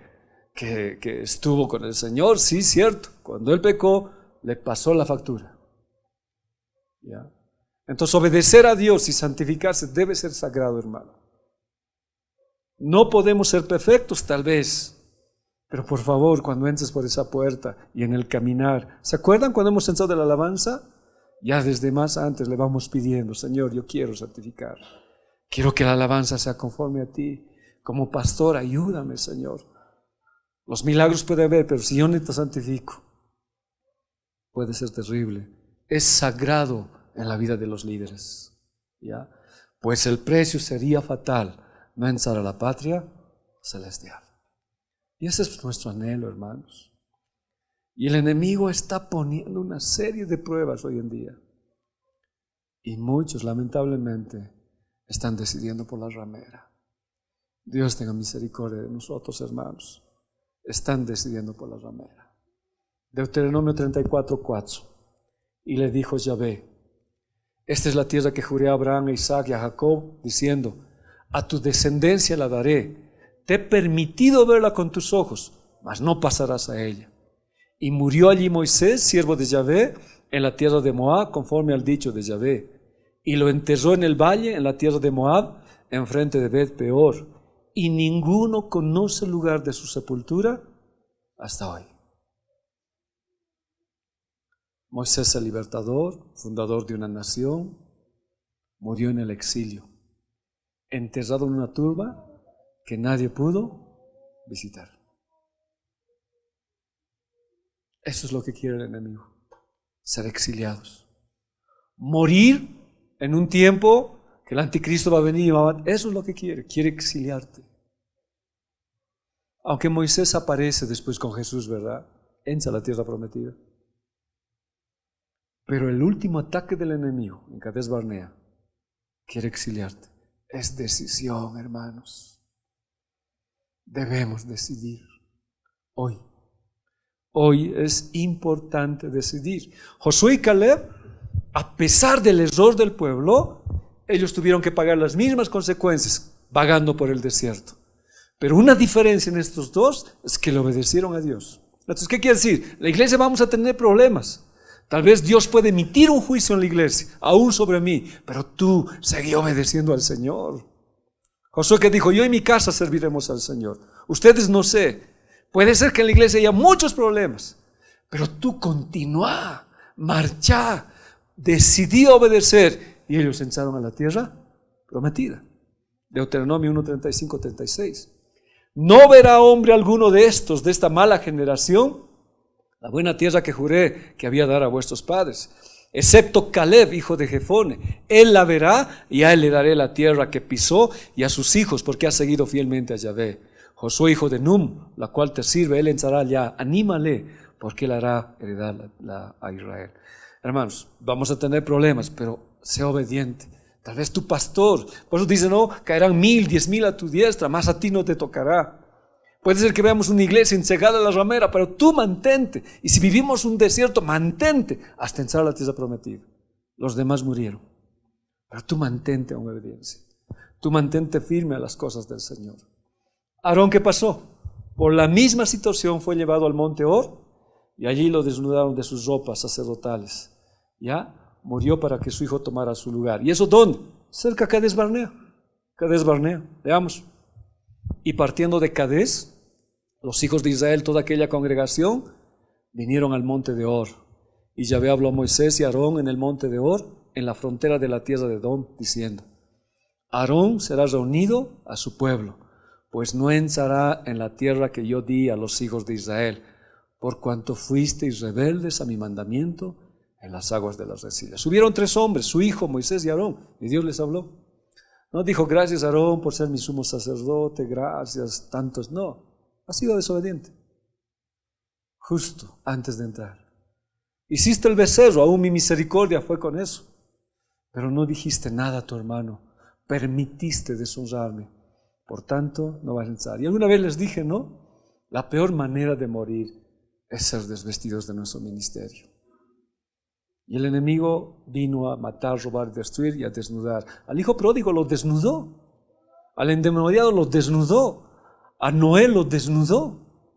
que estuvo con el Señor, sí, cierto. Cuando él pecó, le pasó la factura. ¿Ya? Entonces, obedecer a Dios y santificarse debe ser sagrado, hermano. No podemos ser perfectos, tal vez. Pero por favor, cuando entres por esa puerta y en el caminar, ¿se acuerdan cuando hemos entrado de la alabanza? Ya desde más antes le vamos pidiendo: Señor, yo quiero santificar. Quiero que la alabanza sea conforme a ti. Como pastor, ayúdame, Señor. Los milagros puede haber, pero si yo no te santifico, puede ser terrible. Es sagrado en la vida de los líderes, ¿ya? Pues el precio sería fatal no entrar a la patria celestial. Y ese es nuestro anhelo, hermanos. Y el enemigo está poniendo una serie de pruebas hoy en día. Y muchos, lamentablemente, están decidiendo por la ramera. Dios tenga misericordia de nosotros, hermanos. Están decidiendo por la ramera. Deuteronomio 34:4. y le dijo Yahvé: esta es la tierra que juré a Abraham, a Isaac y a Jacob, diciendo: a tu descendencia la daré. Te he permitido verla con tus ojos, mas no pasarás a ella. Y murió allí Moisés, siervo de Yahvé, en la tierra de Moab, conforme al dicho de Yahvé. Y lo enterró en el valle, en la tierra de Moab, enfrente de Bet Peor. Y ninguno conoce el lugar de su sepultura hasta hoy. Moisés, el libertador, fundador de una nación, murió en el exilio, enterrado en una tumba que nadie pudo visitar. Eso es lo que quiere el enemigo: ser exiliados, morir en un tiempo que el anticristo va a venir y eso es lo que quiere exiliarte. Aunque Moisés aparece después con Jesús, ¿verdad?, entra a la tierra prometida. Pero el último ataque del enemigo en Cades Barnea quiere exiliarte. Es decisión, hermanos. Debemos decidir hoy. Hoy es importante decidir. Josué y Caleb, a pesar del error del pueblo, ellos tuvieron que pagar las mismas consecuencias vagando por el desierto. Pero una diferencia en estos dos es que le obedecieron a Dios. Entonces, ¿qué quiere decir? La iglesia vamos a tener problemas. Tal vez Dios puede emitir un juicio en la iglesia, aún sobre mí, pero tú seguí obedeciendo al Señor. Josué que dijo: yo y mi casa serviremos al Señor. Ustedes no sé. Puede ser que en la iglesia haya muchos problemas, pero tú continúa, marcha, decidí obedecer, y ellos entraron a la tierra prometida. Deuteronomio 1:35-36. No verá hombre alguno de estos, de esta mala generación, la buena tierra que juré que había dado a vuestros padres, excepto Caleb, hijo de Jefone. Él la verá, y a él le daré la tierra que pisó, y a sus hijos, porque ha seguido fielmente a Yahvé. Josué, hijo de Num, la cual te sirve, él entrará allá. Anímale, porque él hará heredar a Israel. Hermanos, vamos a tener problemas, pero sea obediente. Tal vez tu pastor, por eso dice: no, caerán 1000, 10,000 a tu diestra, más a ti no te tocará. Puede ser que veamos una iglesia encegada a la ramera, pero tú mantente. Y si vivimos un desierto, mantente hasta entrar a la tierra prometida. Los demás murieron, pero tú mantente en obediencia. Tú mantente firme a las cosas del Señor. Aarón, ¿qué pasó? Por la misma situación fue llevado al monte Hor, y allí lo desnudaron de sus ropas sacerdotales. Ya murió para que su hijo tomara su lugar. ¿Y eso dónde? Cerca de Cades Barnea. Cades Barnea, veamos. Y partiendo de Cades, los hijos de Israel, toda aquella congregación, vinieron al monte de Hor. Y Yahvé habló a Moisés y a Aarón en el monte de Hor, en la frontera de la tierra de Edom, diciendo: Aarón será reunido a su pueblo, pues no entrará en la tierra que yo di a los hijos de Israel, por cuanto fuisteis rebeldes a mi mandamiento en las aguas de las resillas. Subieron 3 hombres, su hijo Moisés y Aarón, y Dios les habló. No dijo: gracias, Aarón, por ser mi sumo sacerdote, gracias, tantos. No, ha sido desobediente. Justo antes de entrar. Hiciste el becerro, aún mi misericordia fue con eso. Pero no dijiste nada a tu hermano, permitiste deshonrarme. Por tanto, no vas a entrar. Y alguna vez les dije, ¿no? La peor manera de morir es ser desvestidos de nuestro ministerio. Y el enemigo vino a matar, robar, destruir y a desnudar. Al hijo pródigo lo desnudó. Al endemoniado lo desnudó. A Noé lo desnudó.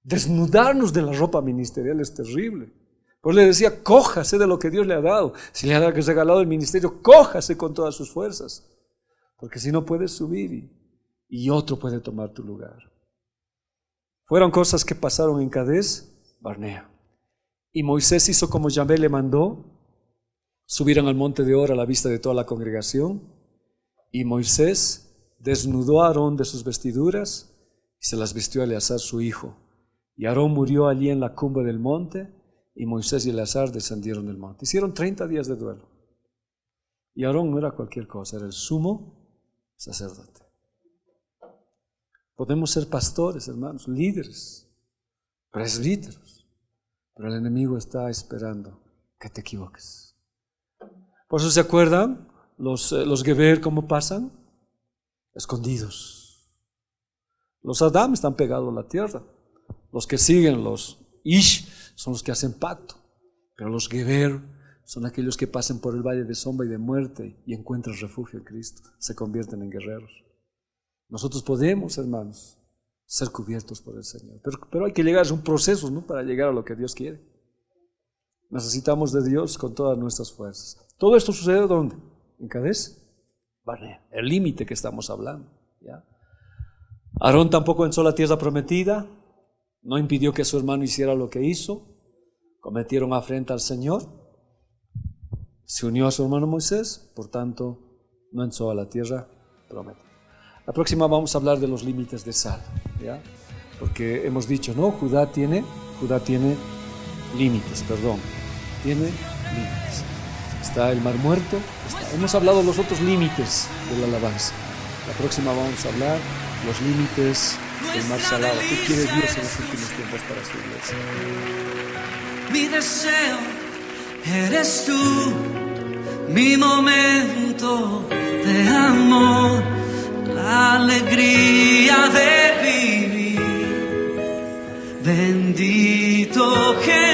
Desnudarnos de la ropa ministerial es terrible. Pues le decía: cójase de lo que Dios le ha dado. Si le ha regalado el ministerio, cójase con todas sus fuerzas. Porque si no, puedes subir y otro puede tomar tu lugar. Fueron cosas que pasaron en Cades Barnea. Y Moisés hizo como Yahvé le mandó. Subieron al monte de Hor a la vista de toda la congregación. Y Moisés desnudó a Aarón de sus vestiduras y se las vistió a Eleazar su hijo. Y Aarón murió allí en la cumbre del monte, y Moisés y Eleazar descendieron del monte. Hicieron 30 días de duelo. Y Aarón no era cualquier cosa, era el sumo sacerdote. Podemos ser pastores, hermanos, líderes, presbíteros, pero el enemigo está esperando que te equivoques. Por eso, ¿se acuerdan los Geber cómo pasan? Escondidos. Los Adam están pegados a la tierra. Los que siguen, los Ish, son los que hacen pacto. Pero los Geber son aquellos que pasen por el valle de sombra y de muerte y encuentran refugio en Cristo, se convierten en guerreros. Nosotros podemos, hermanos, ser cubiertos por el Señor, pero hay que llegar a un proceso, ¿no?, para llegar a lo que Dios quiere. Necesitamos de Dios con todas nuestras fuerzas. Todo esto sucede ¿dónde? En Cades Barnea, el límite que estamos hablando, ¿ya? Aarón tampoco entró a la tierra prometida, no impidió que su hermano hiciera lo que hizo, cometieron afrenta al Señor, se unió a su hermano Moisés, por tanto no entró a la tierra prometida. La próxima vamos a hablar de los límites de Sal, ¿ya? Porque hemos dicho, ¿no? Judá tiene límites, tiene límites. Está el Mar Muerto, hemos hablado de los otros límites de la alabanza. La próxima vamos a hablar los límites del Mar Salado. ¿Qué quiere Dios en los últimos tiempos para su iglesia? Mi deseo eres tú, mi momento de amor, la alegría de vivir. Bendito Jesús.